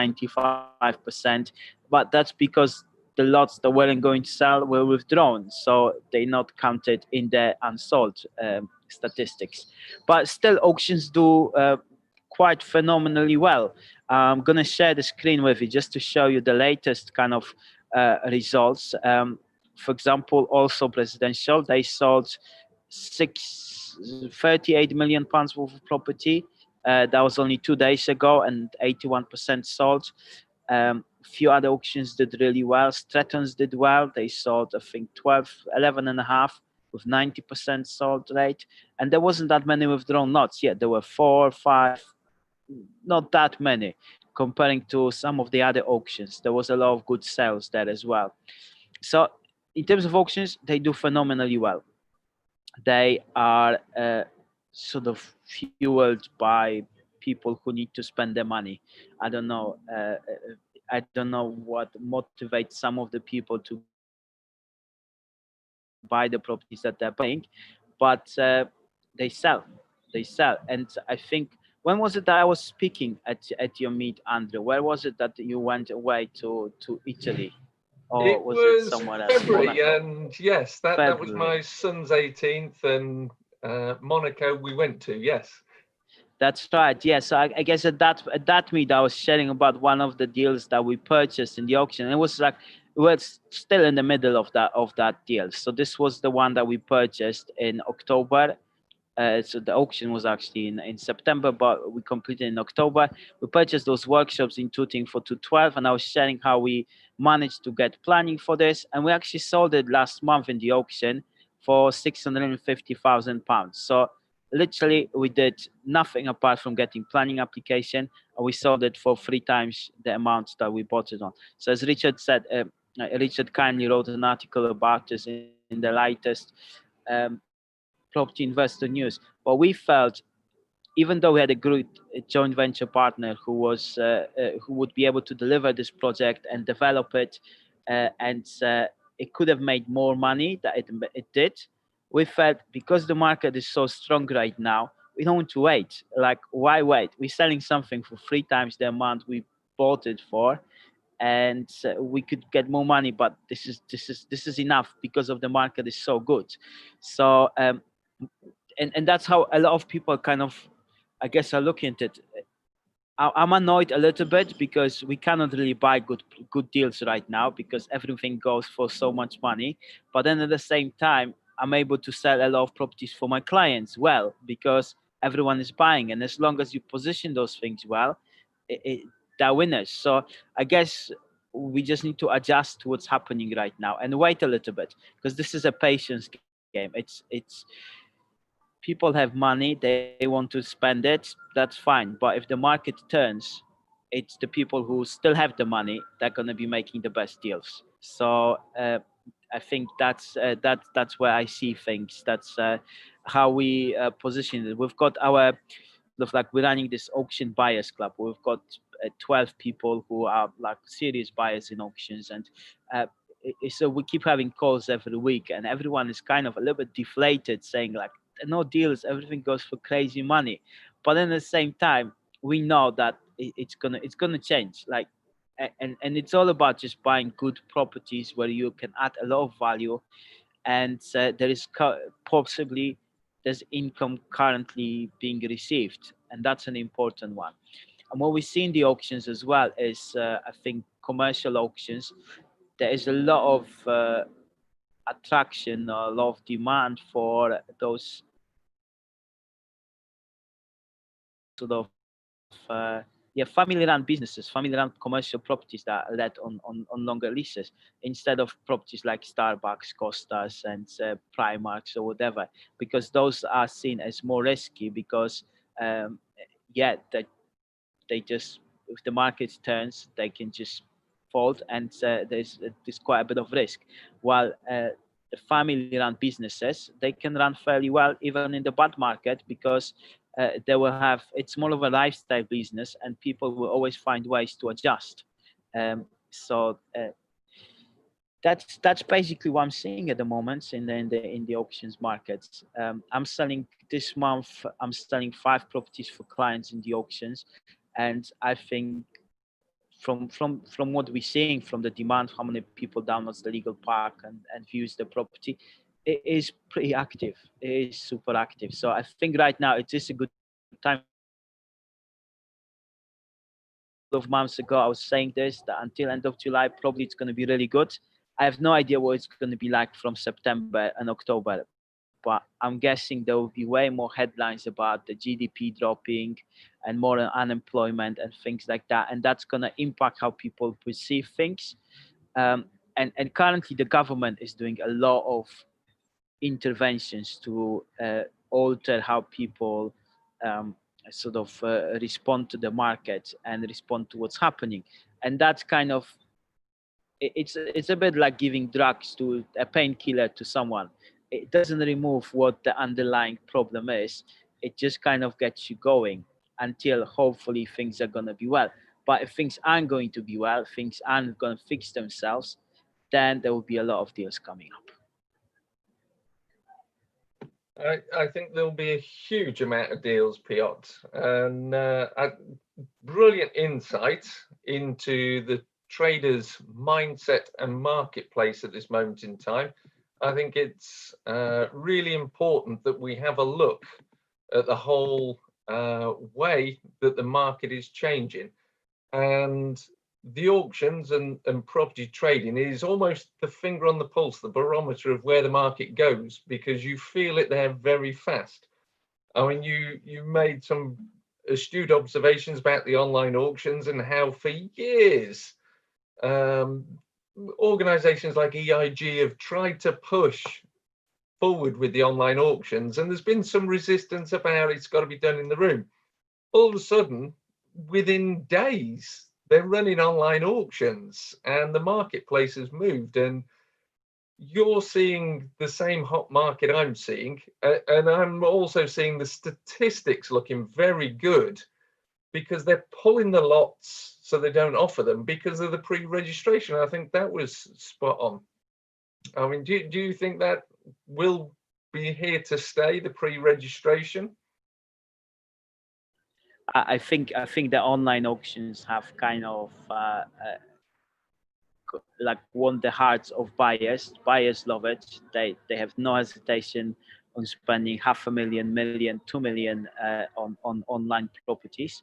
95%, but that's because the lots that weren't going to sell were withdrawn, so they're not counted in the unsold statistics. But still, auctions do quite phenomenally well. I'm going to share the screen with you just to show you the latest kind of results. For example, also presidential, they sold 38 million pounds worth of property. That was only 2 days ago, and 81% sold. Few other auctions did really well. Stratton's did well. They sold, I think, 11 and a half with 90% sold rate. And there wasn't that many withdrawn lots yet. There were 4 or 5, not that many, comparing to some of the other auctions. There was a lot of good sales there as well. So in terms of auctions, they do phenomenally well. They are sort of fueled by people who need to spend their money. I don't know what motivates some of the people to buy the properties that they're buying, but they sell. And I think, when was it that I was speaking at your meet, Andrew? Where was it that you went away to Italy? Or it was it somewhere else? February, Monaco? and yes, that was my son's 18th, and Monaco we went to, yes. That's right. Yeah. So I guess at that meet I was sharing about one of the deals that we purchased in the auction. It was like we were still in the middle of that deal. So this was the one that we purchased in October. So the auction was actually in September, but we completed in October. We purchased those workshops in Tooting for 212, and I was sharing how we managed to get planning for this, and we actually sold it last month in the auction for £650,000. So literally, we did nothing apart from getting planning application, and we sold it for 3 times the amount that we bought it on. So as Richard said, Richard kindly wrote an article about this in the latest property investor news. But we felt, even though we had a good joint venture partner who would be able to deliver this project and develop it, and it could have made more money that it did. We felt because the market is so strong right now, we don't want to wait. Like, why wait? We're selling something for 3 times the amount we bought it for, and we could get more money. But this is enough because of the market is so good. So and that's how a lot of people kind of, I guess, are looking at it. I'm annoyed a little bit because we cannot really buy good deals right now because everything goes for so much money. But then at the same time, I'm able to sell a lot of properties for my clients well because everyone is buying, and as long as you position those things well, they're winners. So I guess we just need to adjust to what's happening right now and wait a little bit because this is a patience game. It's people have money, they want to spend it, that's fine. But if the market turns, it's the people who still have the money that are going to be making the best deals. So I think that's where I see things. That's how we position it. We've got our sort of like, we're running this auction buyers club. We've got 12 people who are like serious buyers in auctions, and so we keep having calls every week, and everyone is kind of a little bit deflated, saying like, no deals, everything goes for crazy money. But then at the same time, we know that it's gonna change. Like, and it's all about just buying good properties where you can add a lot of value, and there is possibly there's income currently being received, and that's an important one. And what we see in the auctions as well is, I think, commercial auctions. There is a lot of attraction, a lot of demand for those sort of family-run businesses, family-run commercial properties that are let on longer leases instead of properties like Starbucks, Costas, and Primarks or whatever, because those are seen as more risky because that they just, if the market turns, they can just fold, and there's quite a bit of risk. While the family-run businesses, they can run fairly well even in the bad market because they will have, it's more of a lifestyle business, and people will always find ways to adjust. So that's basically what I'm seeing at the moment in the auctions markets. I'm selling this month. I'm selling 5 properties for clients in the auctions, and I think from what we're seeing, from the demand, how many people downloads the legal park and views the property, it is pretty active. It is super active. So I think right now it is a good time to be in the auctions market. Of months ago, I was saying this, that until end of July, probably it's going to be really good. I have no idea what it's going to be like from September and October, but I'm guessing there will be way more headlines about the GDP dropping and more unemployment and things like that, and that's going to impact how people perceive things. And currently, the government is doing a lot of interventions to alter how people sort of respond to the market and respond to what's happening. And that's kind of, it's a bit like giving drugs to a painkiller to someone. It doesn't remove what the underlying problem is. It just kind of gets you going until hopefully things are going to be well. But if things aren't going to be well, things aren't going to fix themselves, then there will be a lot of deals coming up. I think there'll be a huge amount of deals, Piotr, and brilliant insight into the traders' mindset and marketplace at this moment in time. I think it's really important that we have a look at the whole way that the market is changing. And the auctions and property trading is almost the finger on the pulse, the barometer of where the market goes, because you feel it there very fast. I mean, you made some astute observations about the online auctions and how for years organizations like EIG have tried to push forward with the online auctions, and there's been some resistance about it's got to be done in the room. All of a sudden, within days, they're running online auctions and the marketplace has moved, and you're seeing the same hot market I'm seeing, and I'm also seeing the statistics looking very good, because they're pulling the lots so they don't offer them because of the pre-registration. I think that was spot on. I mean, do you think that will be here to stay, the pre-registration? I think the online auctions have kind of like won the hearts of buyers. Buyers love it. They have no hesitation on spending 500,000, million, 2 million on online properties.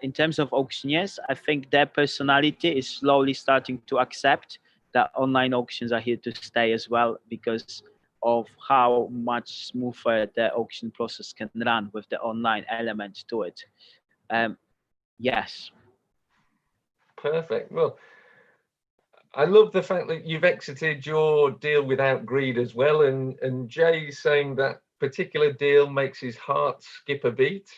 In terms of auctioneers, I think their personality is slowly starting to accept that online auctions are here to stay as well, because of how much smoother the auction process can run with the online element to it. Yes. Perfect. Well, I love the fact that you've exited your deal without greed as well, and Jay's saying that particular deal makes his heart skip a beat.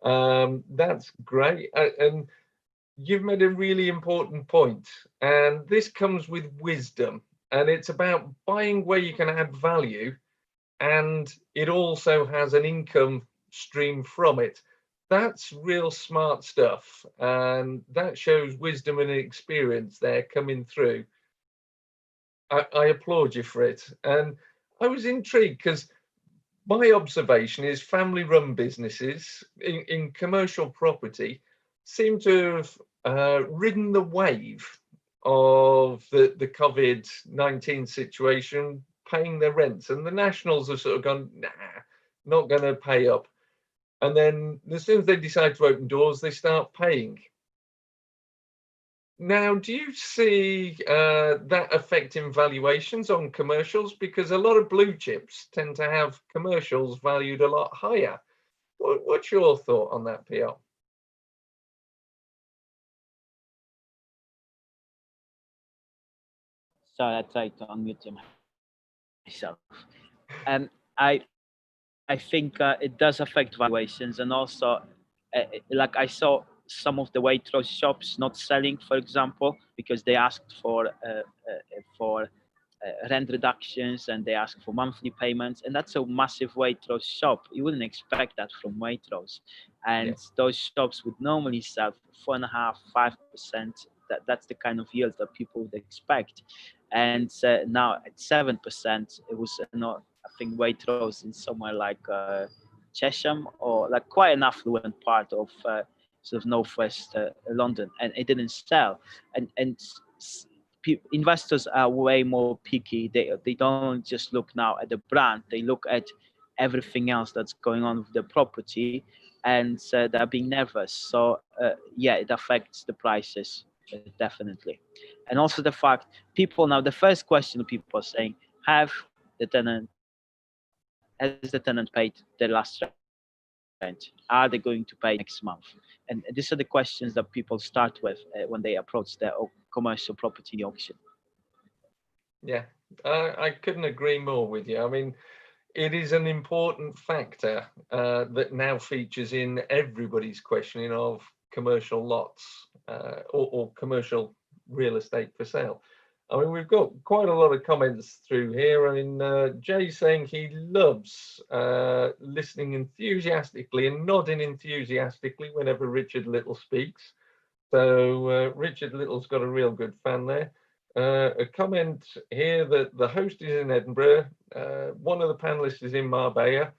That's great, and you've made a really important point, and this comes with wisdom, and it's about buying where you can add value, and it also has an income stream from it. That's real smart stuff, and that shows wisdom and experience there coming through. I applaud you for it. And I was intrigued because my observation is family-run businesses in commercial property seem to have ridden the wave of the COVID-19 situation, paying their rents, and the nationals have sort of gone, nah, not going to pay up. And then as soon as they decide to open doors, they start paying. Now, do you see that affecting valuations on commercials? Because a lot of blue chips tend to have commercials valued a lot higher. What's your thought on that, Piotr? Sorry, I tried to unmute myself. I think it does affect valuations, and also like I saw some of the Waitrose shops not selling, for example, because they asked for rent reductions and they asked for monthly payments, and that's a massive Waitrose shop. You wouldn't expect that from Waitrose, and those shops would normally sell for 4.5%, 5%. That's the kind of yield that people would expect, and now at 7%, it was not. I think Waitrose in somewhere like Chesham, or like quite an affluent part of sort of northwest London, and it didn't sell. And investors are way more picky. They don't just look now at the brand; they look at everything else that's going on with the property, and they're being nervous. So yeah, it affects the prices definitely, and also the fact people now. The first question people are saying: has the tenant paid their last rent? Are they going to pay next month? And these are the questions that people start with when they approach their commercial property auction. Yeah, I couldn't agree more with you. I mean, it is an important factor that now features in everybody's questioning of commercial lots or commercial real estate for sale. I mean, we've got quite a lot of comments through here. I mean, Jay's saying he loves listening enthusiastically and nodding enthusiastically whenever Richard Little speaks. So Richard Little's got a real good fan there. A comment here that the host is in Edinburgh, one of the panelists is in Marbella.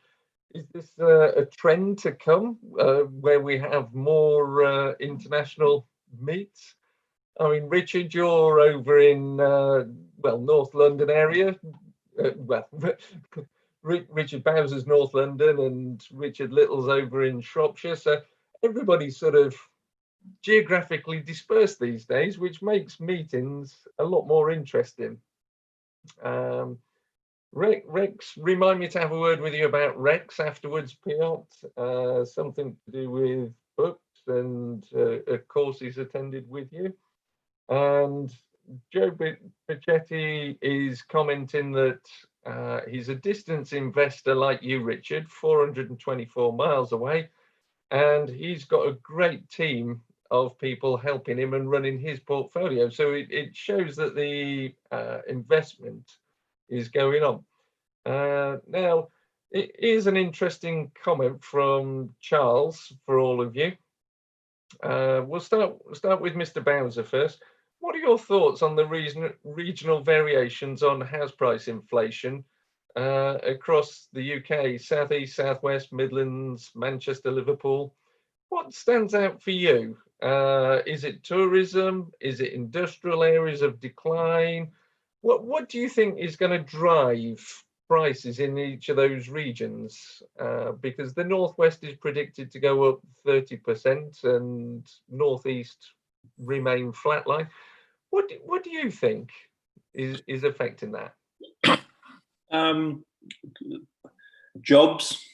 Is this a trend to come where we have more international meets? I mean, Richard, you're over in, well, North London area. Well, Richard Bowser's North London and Richard Little's over in Shropshire. So everybody's sort of geographically dispersed these days, which makes meetings a lot more interesting. Rex, remind me to have a word with you about Rex afterwards, Piotr. Something to do with books and a course he's attended with you. And Joe Bichetti is commenting that he's a distance investor like you, Richard, 424 miles away, and he's got a great team of people helping him and running his portfolio. So it shows that the investment is going on. Now, here's an interesting comment from Charles for all of you. We'll start with Mr. Bowser first. What are your thoughts on the regional variations on house price inflation across the UK, South East, South West, Midlands, Manchester, Liverpool? What stands out for you? Is it tourism? Is it industrial areas of decline? What do you think is going to drive prices in each of those regions? Because the Northwest is predicted to go up 30% and Northeast remain flatline. What do you think is affecting that? Jobs,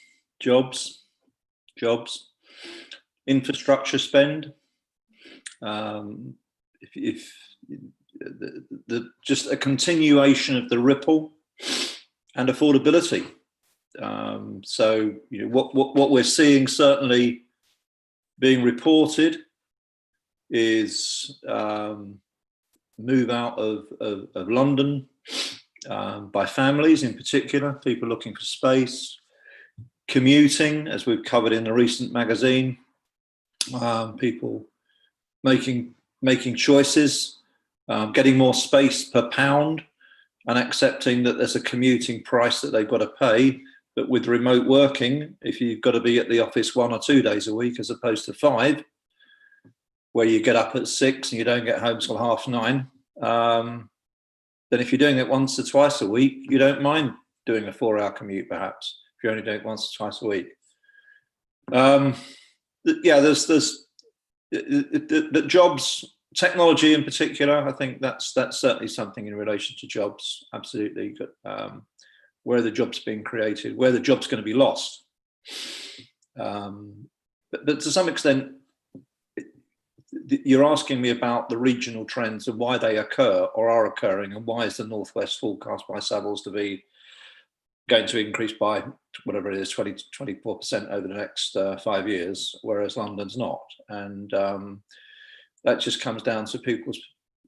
infrastructure spend. If just a continuation of the ripple and affordability. So what we're seeing certainly being reported is move out of London by families in particular, people looking for space, commuting, as we've covered in the recent magazine, people making choices, getting more space per pound and accepting that there's a commuting price that they've got to pay. But with remote working, if you've got to be at the office 1 or 2 days a week as opposed to 5, where you get up at 6 and you don't get home till 9:30, then if you're doing it once or twice a week, you don't mind doing a 4-hour commute, perhaps, if you only do it once or twice a week. There's the jobs, technology in particular. I think that's certainly something in relation to jobs. Absolutely, where the jobs being created, where the jobs going to be lost. But to some extent, you're asking me about the regional trends and why they occur or are occurring, and why is the Northwest forecast by Savills to be going to increase by whatever it is, 24% over the next 5 years, whereas London's not. And that just comes down to people's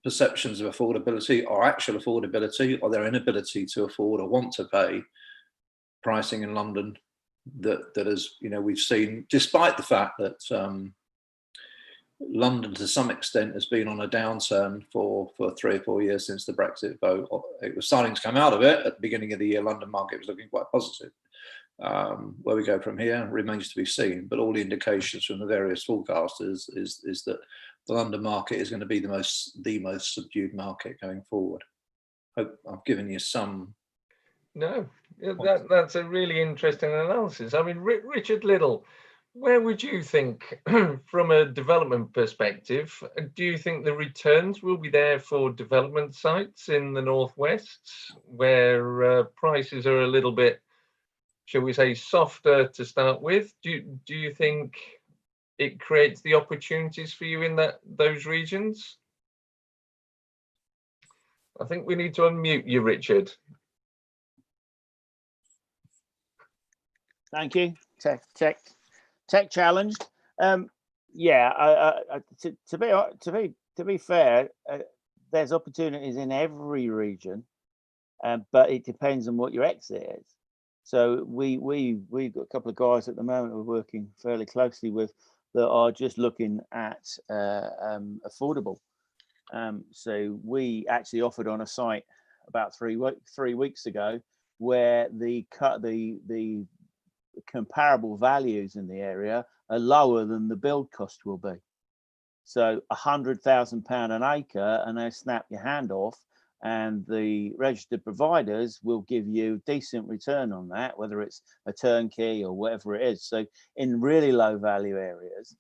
perceptions of affordability or actual affordability, or their inability to afford or want to pay pricing in London that is, we've seen, despite the fact that London to some extent has been on a downturn for 3 or 4 years since the Brexit vote. It was starting to come out of it at the beginning of the year. London market was looking quite positive. Where we go from here remains to be seen, but all the indications from the various forecasters is that the London market is going to be the most subdued market going forward. Hope I've given you some. No, that's a really interesting analysis. I mean, Richard Little, where would you think, from a development perspective, do you think the returns will be there for development sites in the Northwest, where prices are a little bit, shall we say, softer to start with? Do you think it creates the opportunities for you in those regions? I think we need to unmute you, Richard. Thank you. Tech challenged. To be fair, there's opportunities in every region, but it depends on what your exit is. So we've got a couple of guys at the moment we're working fairly closely with that are just looking at affordable. So we actually offered on a site about 3 weeks ago where the comparable values in the area are lower than the build cost will be. So £100,000 an acre, and they snap your hand off, and the registered providers will give you decent return on that, whether it's a turnkey or whatever it is. So in really low value areas,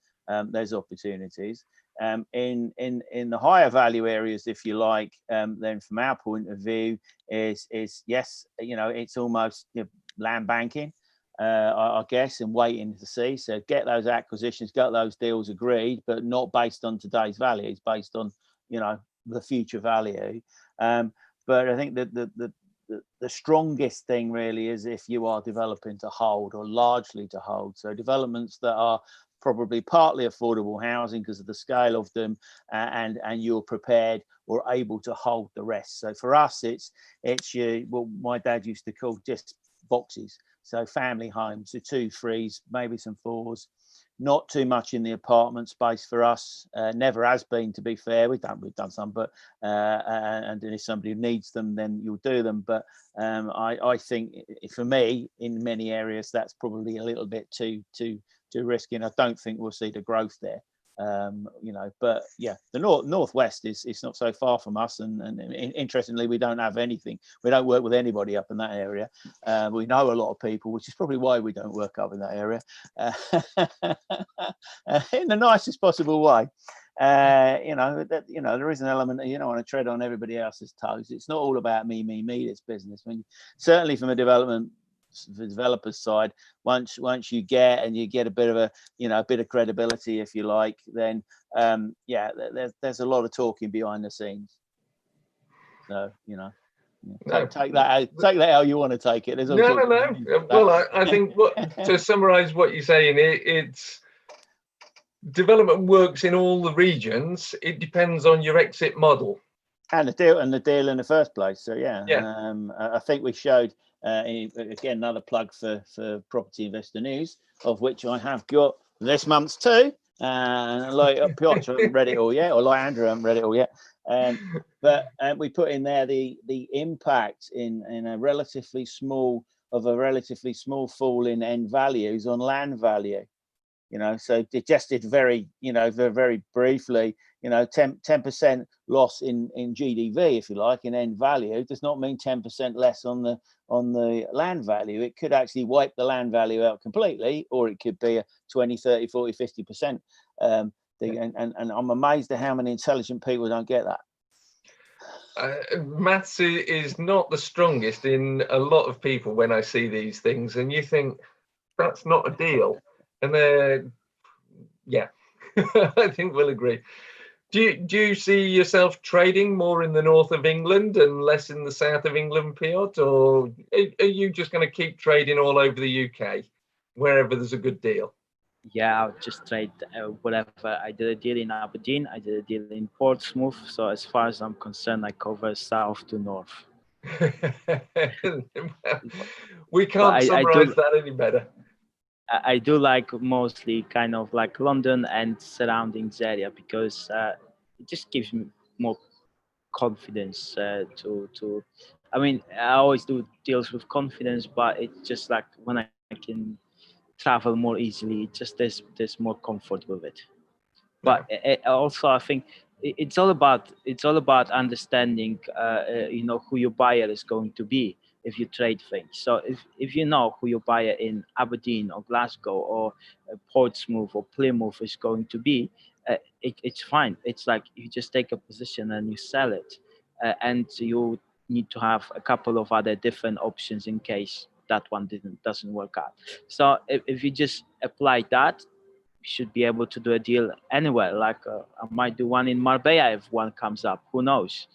there's opportunities. In the higher value areas, if you like, then from our point of view, is yes, it's almost land banking, I guess, and waiting to see. So get those acquisitions, get those deals agreed, but not based on today's value. It's based on the future value. But I think that the strongest thing really is if you are developing to hold or largely to hold. So developments that are probably partly affordable housing because of the scale of them, and you're prepared or able to hold the rest. So for us, it's what my dad used to call just boxes. So family homes, so 2, 3s, maybe some 4s. Not too much in the apartment space for us. Never has been, to be fair. We've done some, but and if somebody needs them, then you'll do them. But I think for me, in many areas, that's probably a little bit too risky, and I don't think we'll see the growth there. But yeah, the northwest is not so far from us, and interestingly, we don't have anything. We don't work with anybody up in that area. We know a lot of people, which is probably why we don't work up in that area, in the nicest possible way. There is an element that you don't want to tread on everybody else's toes. It's not all about me, this business. I mean, certainly from a developer's side, once you get a bit of a bit of credibility, if you like, then there's a lot of talking behind the scenes. So take that how you want to take it. There's no. Well, I think to summarize what you're saying, it's development works in all the regions. It depends on your exit model and the deal in the first place. So I think we showed again another plug for Property Investor News, of which I have got this month's too. Like Piotr hasn't read it all yet, or like Andrew hasn't read it all yet. But we put in there the impact in a relatively small fall in end values on land value. So it just did very briefly, 10% loss in GDV, if you like, in end value does not mean 10% less on the land value. It could actually wipe the land value out completely, or it could be a 20, 30, 40, 50% thing. And I'm amazed at how many intelligent people don't get that. Maths is not the strongest in a lot of people when I see these things, and you think that's not a deal. And I think we'll agree. Do you see yourself trading more in the north of England and less in the south of England, Piotr, or are you just going to keep trading all over the UK, wherever there's a good deal? Yeah, I'll just trade whatever. I did a deal in Aberdeen, I did a deal in Portsmouth. So as far as I'm concerned, I cover south to north. We can't summarize that any better. I do like mostly kind of like London and surroundings area, because it just gives me more confidence to I mean, I always do deals with confidence, but it's just like when I can travel more easily, it just there's more comfort with it. But also I think it's all about understanding who your buyer is going to be if you trade things. So if you know who your buyer in Aberdeen or Glasgow or Portsmouth or Plymouth is going to be, it's fine. It's like you just take a position and you sell it, and you need to have a couple of other different options in case that one doesn't work out. So if you just apply that, you should be able to do a deal anywhere. Like I might do one in Marbella if one comes up. Who knows?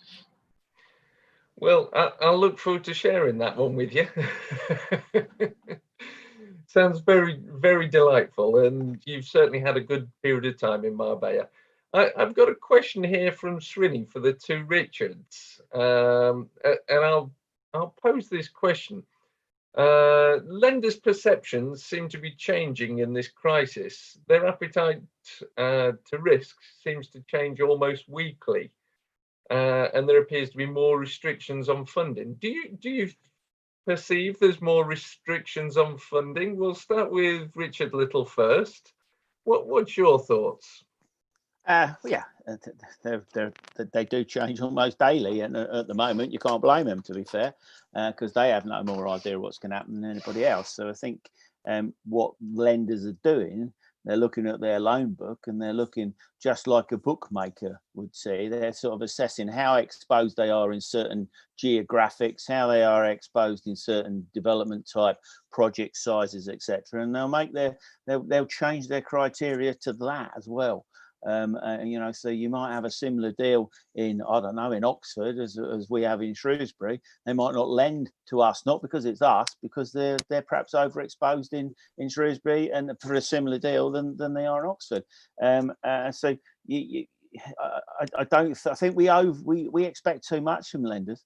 Well, I'll look forward to sharing that one with you. Sounds very, very delightful, and you've certainly had a good period of time in Marbella. I've got a question here from Srini for the two Richards, and I'll pose this question. Lenders' perceptions seem to be changing in this crisis. Their appetite to risk seems to change almost weekly. And there appears to be more restrictions on funding. Do you perceive there's more restrictions on funding? We'll start with Richard Little first. What's your thoughts? Yeah, they do change almost daily, and at the moment you can't blame them, to be fair, because they have no more idea what's going to happen than anybody else. So I think what lenders are doing, they're looking at their loan book and they're looking just like a bookmaker would see. They're sort of assessing how exposed they are in certain geographics, how they are exposed in certain development type project sizes, etc. And they'll change their criteria to that as well. So you might have a similar deal in, I don't know, in Oxford as we have in Shrewsbury. They might not lend to us, not because it's us, because they're perhaps overexposed in Shrewsbury and for a similar deal than they are in Oxford. I think we expect too much from lenders.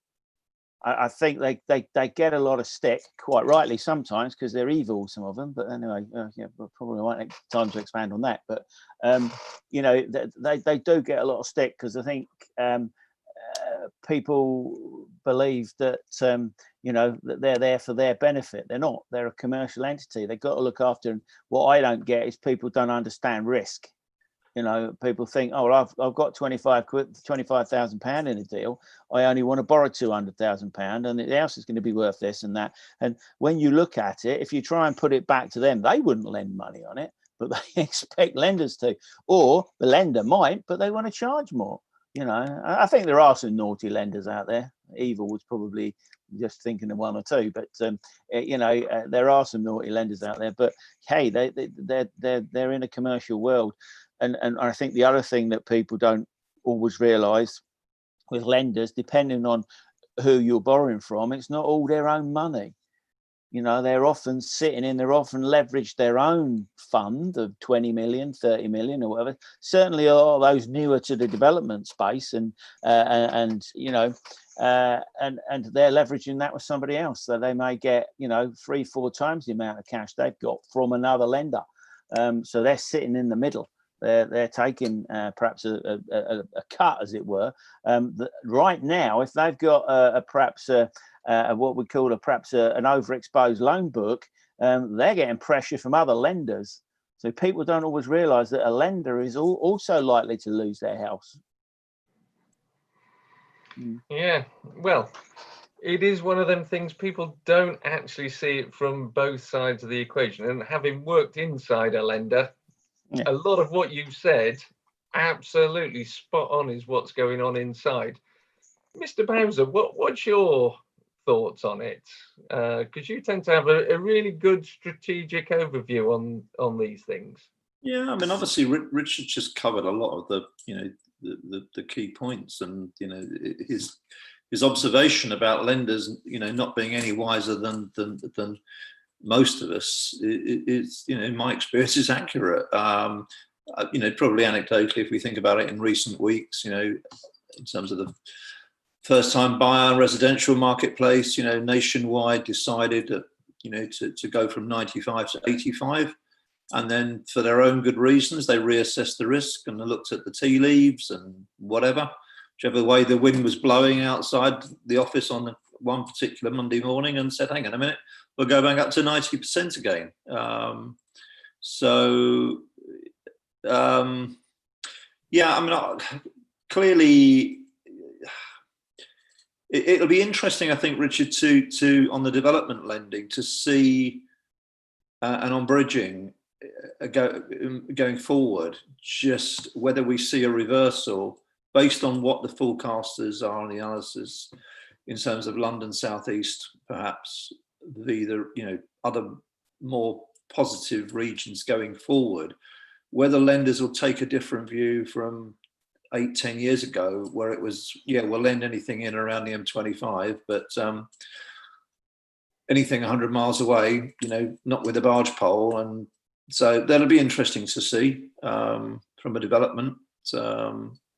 I think they get a lot of stick, quite rightly sometimes, because they're evil, some of them. But anyway, probably won't have time to expand on that. But they do get a lot of stick because I think people believe that that they're there for their benefit. They're not. They're a commercial entity. They've got to look after. And what I don't get is people don't understand risk. People think, oh, well, I've got £25,000 in a deal. I only want to borrow £200,000, and the house is going to be worth this and that. And when you look at it, if you try and put it back to them, they wouldn't lend money on it, but they expect lenders to, or the lender might, but they want to charge more. I think there are some naughty lenders out there. Evil was probably just thinking of one or two, but there are some naughty lenders out there. But hey, they're in a commercial world. And I think the other thing that people don't always realise with lenders, depending on who you're borrowing from, it's not all their own money. They're often leveraged their own fund of 20 million, 30 million or whatever. Certainly are those newer to the development space and they're leveraging that with somebody else. So they may get, 3-4 times the amount of cash they've got from another lender. So they're sitting in the middle. They're taking perhaps a cut, as it were. Right now, if they've got what we call an overexposed loan book, they're getting pressure from other lenders. So people don't always realise that a lender is also likely to lose their house. Yeah, well, it is one of them things people don't actually see it from both sides of the equation. And having worked inside a lender, a lot of what you've said, absolutely spot on, is what's going on inside. Mr. Bowser, what's your thoughts on it? Because you tend to have a really good strategic overview on these things. Yeah, I mean, obviously, Richard just covered a lot of the key points, and his observation about lenders, not being any wiser than most of us is, in my experience, is accurate. Probably anecdotally, if we think about it in recent weeks, in terms of the first-time buyer residential marketplace, nationwide decided that, to go from 95 to 85. And then for their own good reasons, they reassessed the risk and looked at the tea leaves and whatever, whichever way the wind was blowing outside the office on one particular Monday morning, and said, hang on a minute, we'll go back up to 90% again. Clearly, it'll be interesting, I think, Richard, to on the development lending, to see and on bridging going forward, just whether we see a reversal based on what the forecasters are on the analysis in terms of London South East, perhaps the other more positive regions going forward, whether lenders will take a different view from 8-10 years ago, where it was, we'll lend anything in around the M25, but anything 100 miles away, not with a barge pole. And so that'll be interesting to see from a development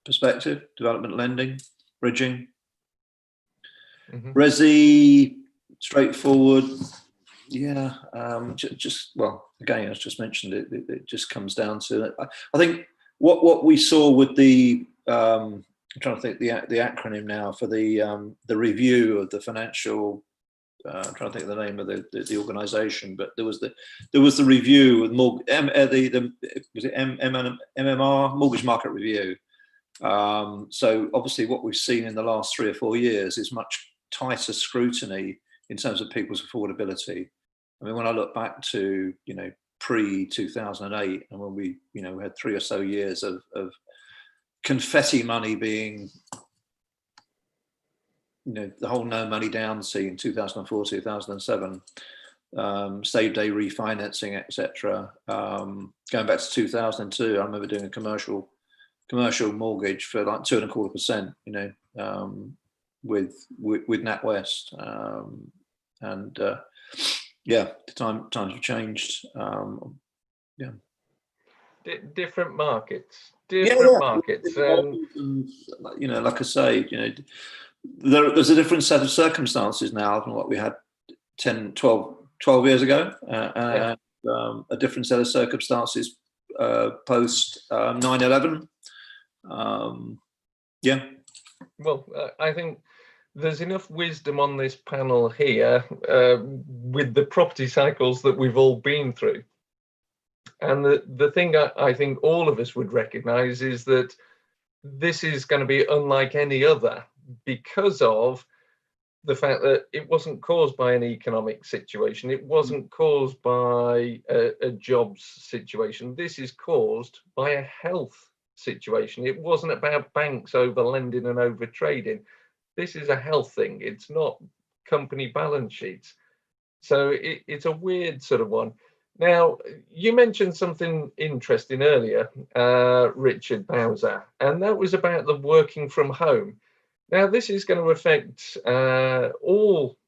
perspective, development lending, bridging. Mm-hmm. Resi, straightforward. Yeah, again, as just mentioned, it just comes down to, I think what we saw with the, I'm trying to think the acronym now for the review of the financial I'm trying to think of the name of the organisation, but there was the review with was it MMR, Mortgage Market Review. So obviously what we've seen in the last 3 or 4 years is much tighter scrutiny in terms of people's affordability. I mean, when I look back to, pre-2008, and when we had 3 or so years of confetti money being, the whole no money down scene, 2004, 2007, save day refinancing, etc. Going back to 2002, I remember doing a commercial mortgage for like 2.25%, with NatWest, the times have changed. Different markets, markets, and like I say, there's a different set of circumstances now than what we had 10, 12 years ago, and a different set of circumstances post 9/11. Well, I think there's enough wisdom on this panel here with the property cycles that we've all been through. And the thing I think all of us would recognize is that this is going to be unlike any other because of the fact that it wasn't caused by an economic situation. It wasn't caused by a jobs situation. This is caused by a health situation. It wasn't about banks over lending and over trading. This is a health thing. It's not company balance sheets. So it's a weird sort of one. Now, you mentioned something interesting earlier, Richard Bowser, and that was about the working from home. Now, this is going to affect all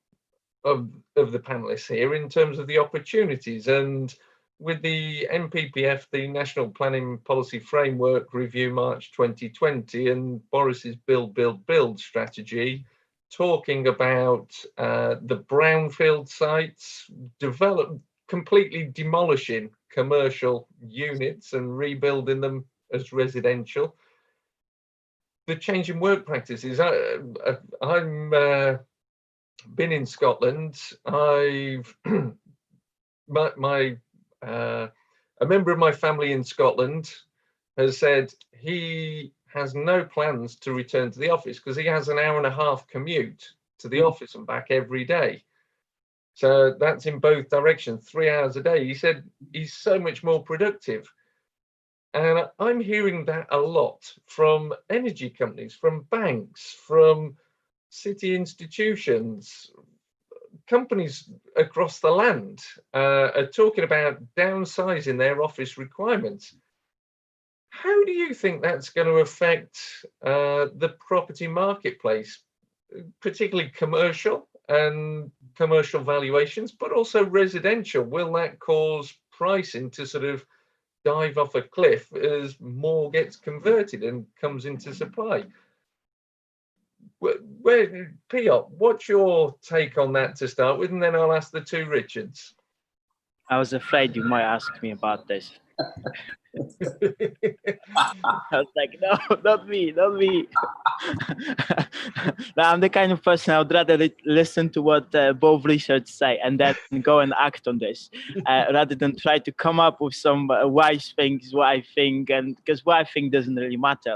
of the panelists here in terms of the opportunities. And with the NPPF, the National Planning Policy Framework Review, March 2020, and Boris's Build, Build, Build strategy, talking about the brownfield sites, completely demolishing commercial units and rebuilding them as residential. The change in work practices. I'm been in Scotland. I've a member of my family in Scotland has said he has no plans to return to the office because he has an 1.5-hour commute to the office and back every day. So that's in both directions, 3 hours a day. He said he's so much more productive. And I'm hearing that a lot from energy companies, from banks, from city institutions, companies across the land are talking about downsizing their office requirements. How do you think that's going to affect the property marketplace, particularly commercial and commercial valuations, but also residential? Will that cause pricing to sort of dive off a cliff as more gets converted and comes into supply? Piotr, what's your take on that to start with, and then I'll ask the two Richards. I was afraid you might ask me about this. I was like, no, not me. No, I'm the kind of person I would rather listen to what both Richards say and then go and act on this, rather than try to come up with some wise things, what I think, and because what I think doesn't really matter.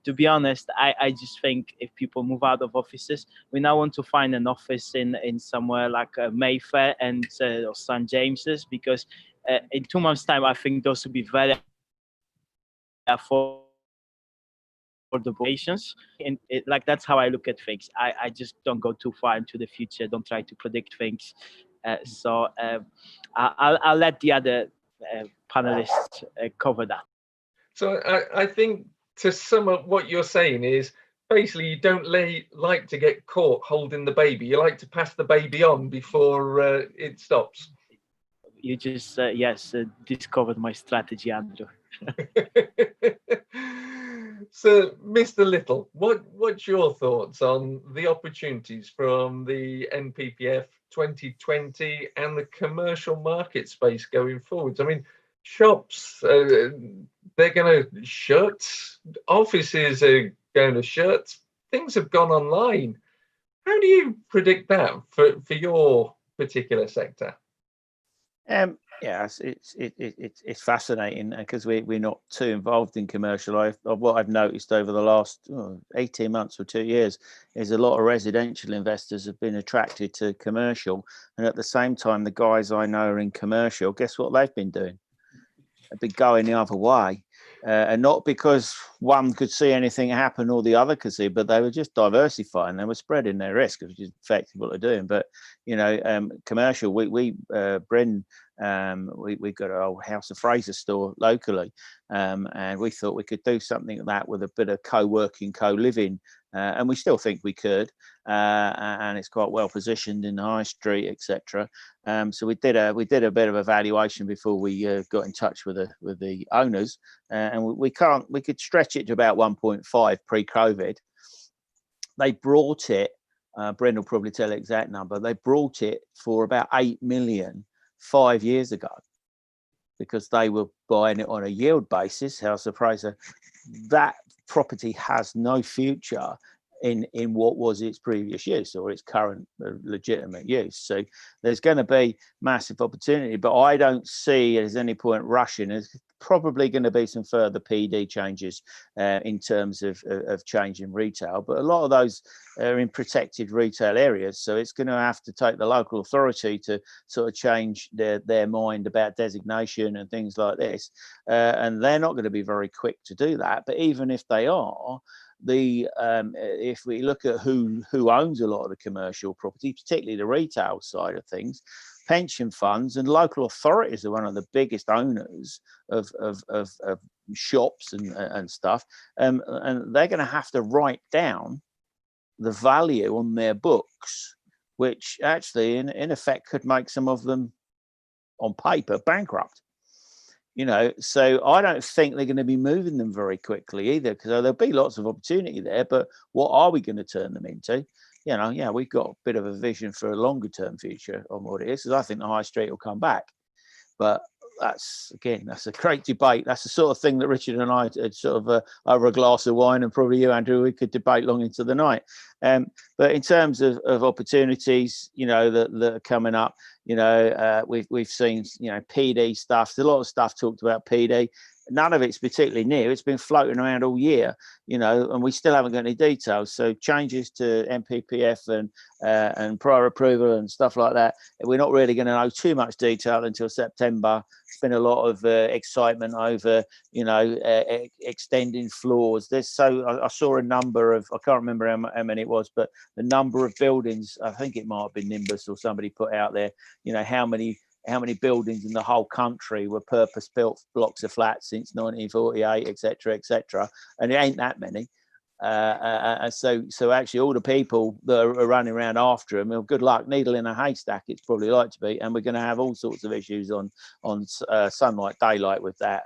To be honest, I just think if people move out of offices, we now want to find an office in somewhere like Mayfair and or St. James's, because in 2 months' time, I think those will be very affordable patients. And that's how I look at things. I just don't go too far into the future. Don't try to predict things. So I'll let the other panelists cover that. So I think to sum up what you're saying is basically you don't like to get caught holding the baby. You like to pass the baby on before it stops. You just discovered my strategy, Andrew. So, Mr. Little, what's your thoughts on the opportunities from the NPPF 2020 and the commercial market space going forwards? I mean, shops, they're going to shut, offices are going to shut, things have gone online. How do you predict that for your particular sector? Yeah, it's fascinating because we're not too involved in commercial. What I've noticed over the last 18 months or 2 years is a lot of residential investors have been attracted to commercial, and at the same time, the guys I know are in commercial. Guess what they've been doing? They've been going the other way. And not because one could see anything happen or the other could see, but they were just diversifying. They were spreading their risk, which is effectively what they're doing. But commercial, we Bryn, we got an old House of Fraser store locally, and we thought we could do something like that with a bit of co-working, co-living, and we still think we could. And it's quite well positioned in the high street, etc. So we did a bit of evaluation before we got in touch with the owners, and we could stretch it to about 1.5 pre-COVID. They brought it. Bren will probably tell the exact number. They brought it for about 8 million 5 years ago because they were buying it on a yield basis. House of Fraser, that property has no future in what was its previous use or its current legitimate use. So there's going to be massive opportunity, but I don't see there's any point rushing. There's probably going to be some further PD changes in terms of change in retail, but a lot of those are in protected retail areas. So it's going to have to take the local authority to sort of change their mind about designation and things like this. And they're not going to be very quick to do that. But even if they are, if we look at who owns a lot of the commercial property, particularly the retail side of things, pension funds and local authorities are one of the biggest owners of shops and stuff, and they're going to have to write down the value on their books, which actually in effect could make some of them on paper bankrupt. So I don't think they're going to be moving them very quickly either, because there'll be lots of opportunity there. But what are we going to turn them into? We've got a bit of a vision for a longer term future on what it is, because I think the high street will come back. But that's a great debate. That's the sort of thing that Richard and I sort of over a glass of wine, and probably you, Andrew, we could debate long into the night. But in terms of opportunities, that are coming up, we've seen, PD stuff. There's a lot of stuff talked about PD. None of it's particularly new. It's been floating around all year, and we still haven't got any details. So changes to MPPF and prior approval and stuff like that, we're not really going to know too much detail until September. It's been a lot of excitement over, extending floors. I saw a number of, I can't remember how many it was, but the number of buildings, I think it might have been Nimbus or somebody put out there, how many buildings in the whole country were purpose-built blocks of flats since 1948, etc., and it ain't that many. So actually, all the people that are running around after them, well, good luck. Needle in a haystack, it's probably like to be, and we're going to have all sorts of issues on sunlight, daylight with that,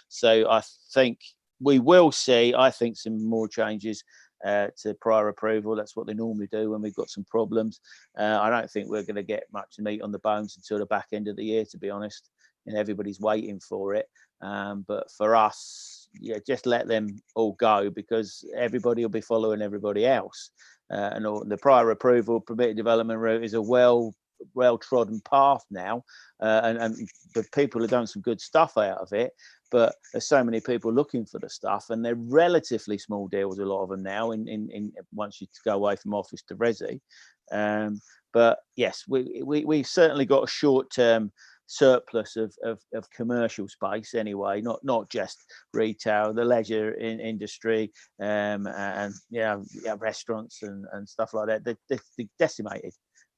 so I think we will see. I think some more changes to prior approval. That's what they normally do when we've got some problems. I don't think we're going to get much meat on the bones until the back end of the year, to be honest. Everybody's waiting for it. But for us, just let them all go, because everybody will be following everybody else. And the prior approval permitted development route is a well-trodden path now, and the people have done some good stuff out of it. But there's so many people looking for the stuff, and they're relatively small deals, a lot of them now, in once you go away from office to resi. But yes, we've certainly got a short-term surplus of commercial space anyway, not just retail, the leisure industry, and restaurants and stuff like that. They're decimated.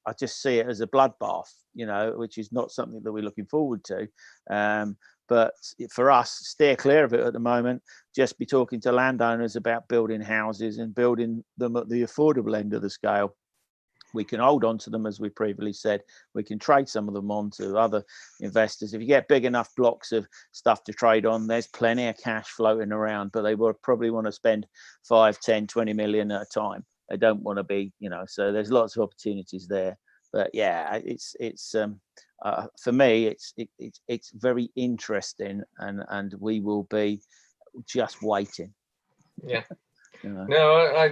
I just see it as a bloodbath, which is not something that we're looking forward to. But for us, steer clear of it at the moment. Just be talking to landowners about building houses and building them at the affordable end of the scale. We can hold on to them, as we previously said. We can trade some of them on to other investors. If you get big enough blocks of stuff to trade on, there's plenty of cash floating around, but they will probably want to spend 5, 10, 20 million at a time. They don't want to be, so there's lots of opportunities there. But yeah, it's for me, it's very interesting, and we will be just waiting. Yeah. No,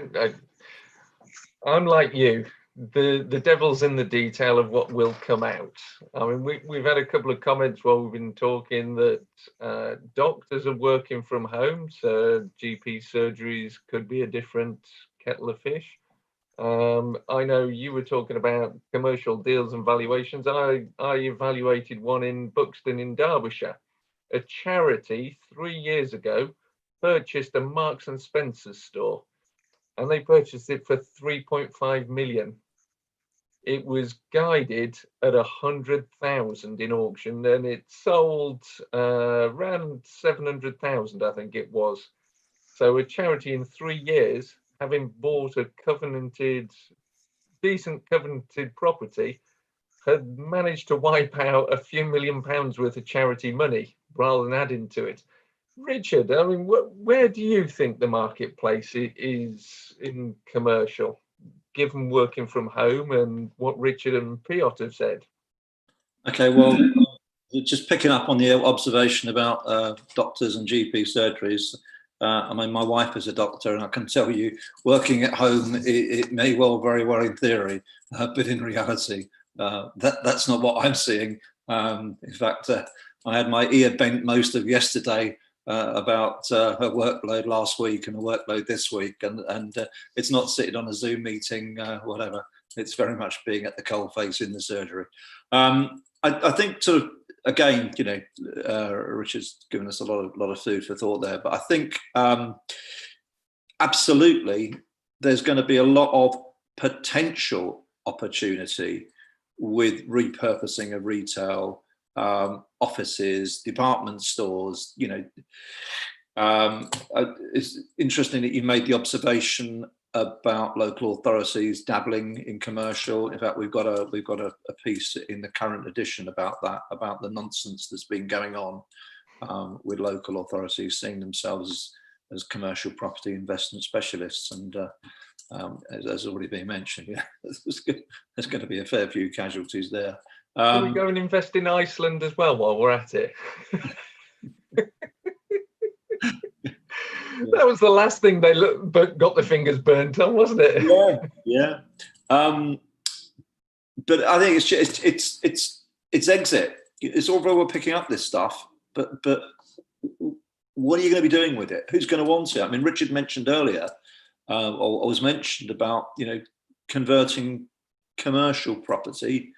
I'm like you. The devil's in the detail of what will come out. I mean, we've had a couple of comments while we've been talking that doctors are working from home, so GP surgeries could be a different kettle of fish. I know you were talking about commercial deals and valuations. I evaluated one in Buxton in Derbyshire. A charity 3 years ago purchased a Marks and Spencer's store, and they purchased it for 3.5 million. It was guided at 100,000 in auction, and it sold around 700,000, I think it was. So a charity in 3 years, having bought a decent covenanted property, had managed to wipe out a few £1 million worth of charity money rather than adding to it. Richard, I mean, where do you think the marketplace is in commercial, given working from home and what Richard and Piotr have said? Okay, well, just picking up on the observation about doctors and GP surgeries. I mean, my wife is a doctor, and I can tell you, working at home, it may very well in theory, but in reality, that's not what I'm seeing. In fact, I had my ear bent most of yesterday about her workload last week and the workload this week, and it's not sitting on a Zoom meeting, whatever. It's very much being at the coalface in the surgery. I think sort of, again, you know, Richard's given us a lot of food for thought there, but I think absolutely there's going to be a lot of potential opportunity with repurposing of retail, offices, department stores. You know, it's interesting that you made the observation about local authorities dabbling in commercial. In fact, we've got a piece in the current edition about that, about the nonsense that's been going on with local authorities seeing themselves as commercial property investment specialists. And as already been mentioned, yeah, there's going to be a fair few casualties there. Can we go and invest in Iceland as well while we're at it? That was the last thing they got their fingers burnt on, wasn't it? Yeah. But I think it's exit. It's all very well picking up this stuff, but what are you going to be doing with it? Who's going to want it? I mean, Richard mentioned earlier, or was mentioned about, you know, converting commercial property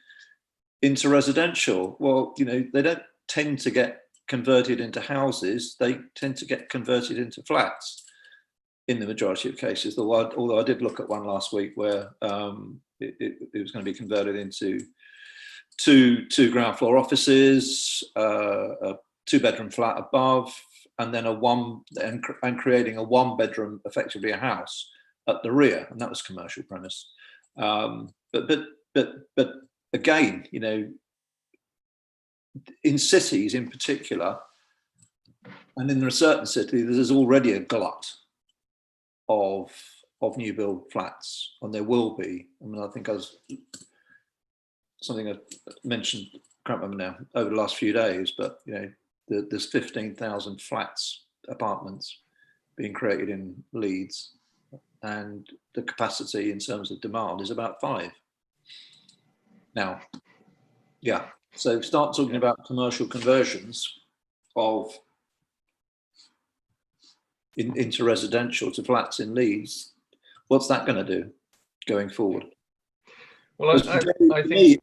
into residential. Well, you know, they don't tend to get converted into houses, they tend to get converted into flats in the majority of cases. Although I did look at one last week where it was going to be converted into two ground floor offices, a 2-bedroom flat above, and then and creating a 1-bedroom, effectively a house at the rear, and that was commercial premise. But again, you know, in cities in particular, and in a certain city, there's already a glut of new build flats, and there will be. I mean, I think something I mentioned, I can't remember now, over the last few days, but you know, there's 15,000 flats, apartments being created in Leeds, and the capacity in terms of demand is about 5. Now, yeah. So start talking about commercial conversions into residential to flats in Leeds. What's that going to do going forward? Well, I think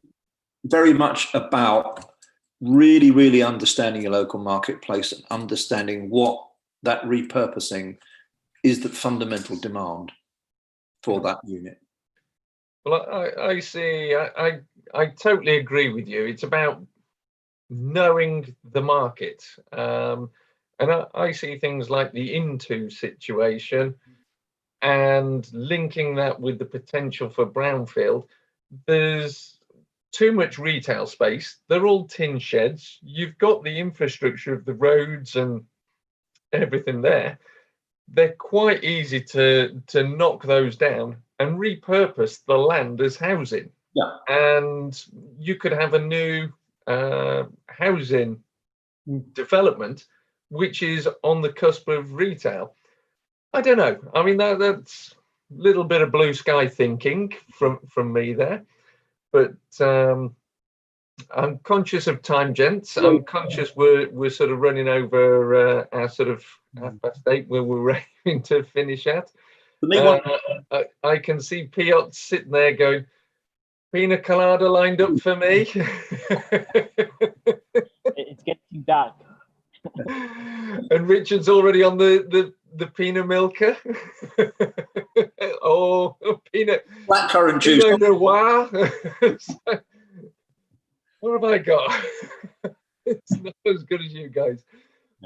very much about really understanding your local marketplace and understanding what that repurposing is, the fundamental demand for that unit. Well, I see. I totally agree with you. It's about knowing the market, and I see things like the into situation and linking that with the potential for brownfield. There's too much retail space. They're all tin sheds. You've got the infrastructure of the roads and everything there. They're quite easy to knock those down and repurpose the land as housing. Yeah. And you could have a new housing development which is on the cusp of retail. I don't know. I mean, that's little bit of blue sky thinking from me there, but I'm conscious of time, gents. I'm conscious we're sort of running over our sort of 8:30 where we're aiming to finish at. I can see Piotr sitting there going, pina colada lined up for me. It's getting dark. And Richard's already on the peanut milker. Oh, peanut. Blackcurrant juice. Pinot Noir. What have I got? It's not as good as you guys.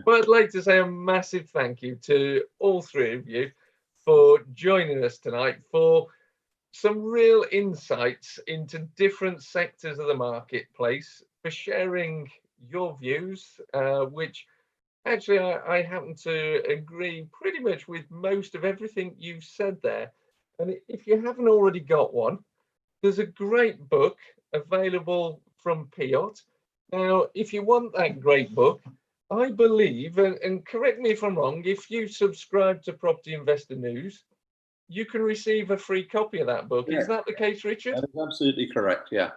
But I'd like to say a massive thank you to all three of you for joining us tonight, for some real insights into different sectors of the marketplace, for sharing your views, which actually I happen to agree pretty much with most of everything you've said there. And if you haven't already got one, there's a great book available from Piotr. Now, if you want that great book, I believe, and correct me if I'm wrong, if you subscribe to Property Investor News, you can receive a free copy of that book. Yeah. Is that the case, Richard? That is absolutely correct, yeah.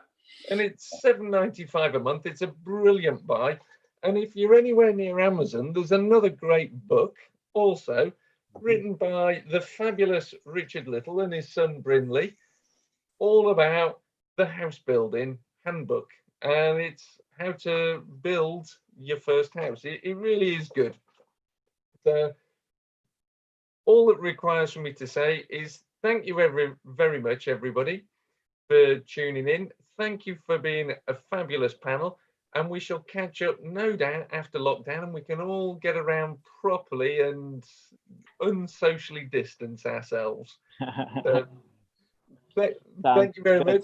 And it's $7.95 a month. It's a brilliant buy. And if you're anywhere near Amazon, there's another great book also written by the fabulous Richard Little and his son Brinley, all about the house building handbook. And it's how to build your first house. It really is good. So all it requires for me to say is thank you very much, everybody, for tuning in. Thank you for being a fabulous panel. And we shall catch up, no doubt, after lockdown, and we can all get around properly and unsocially distance ourselves. Thank you very much.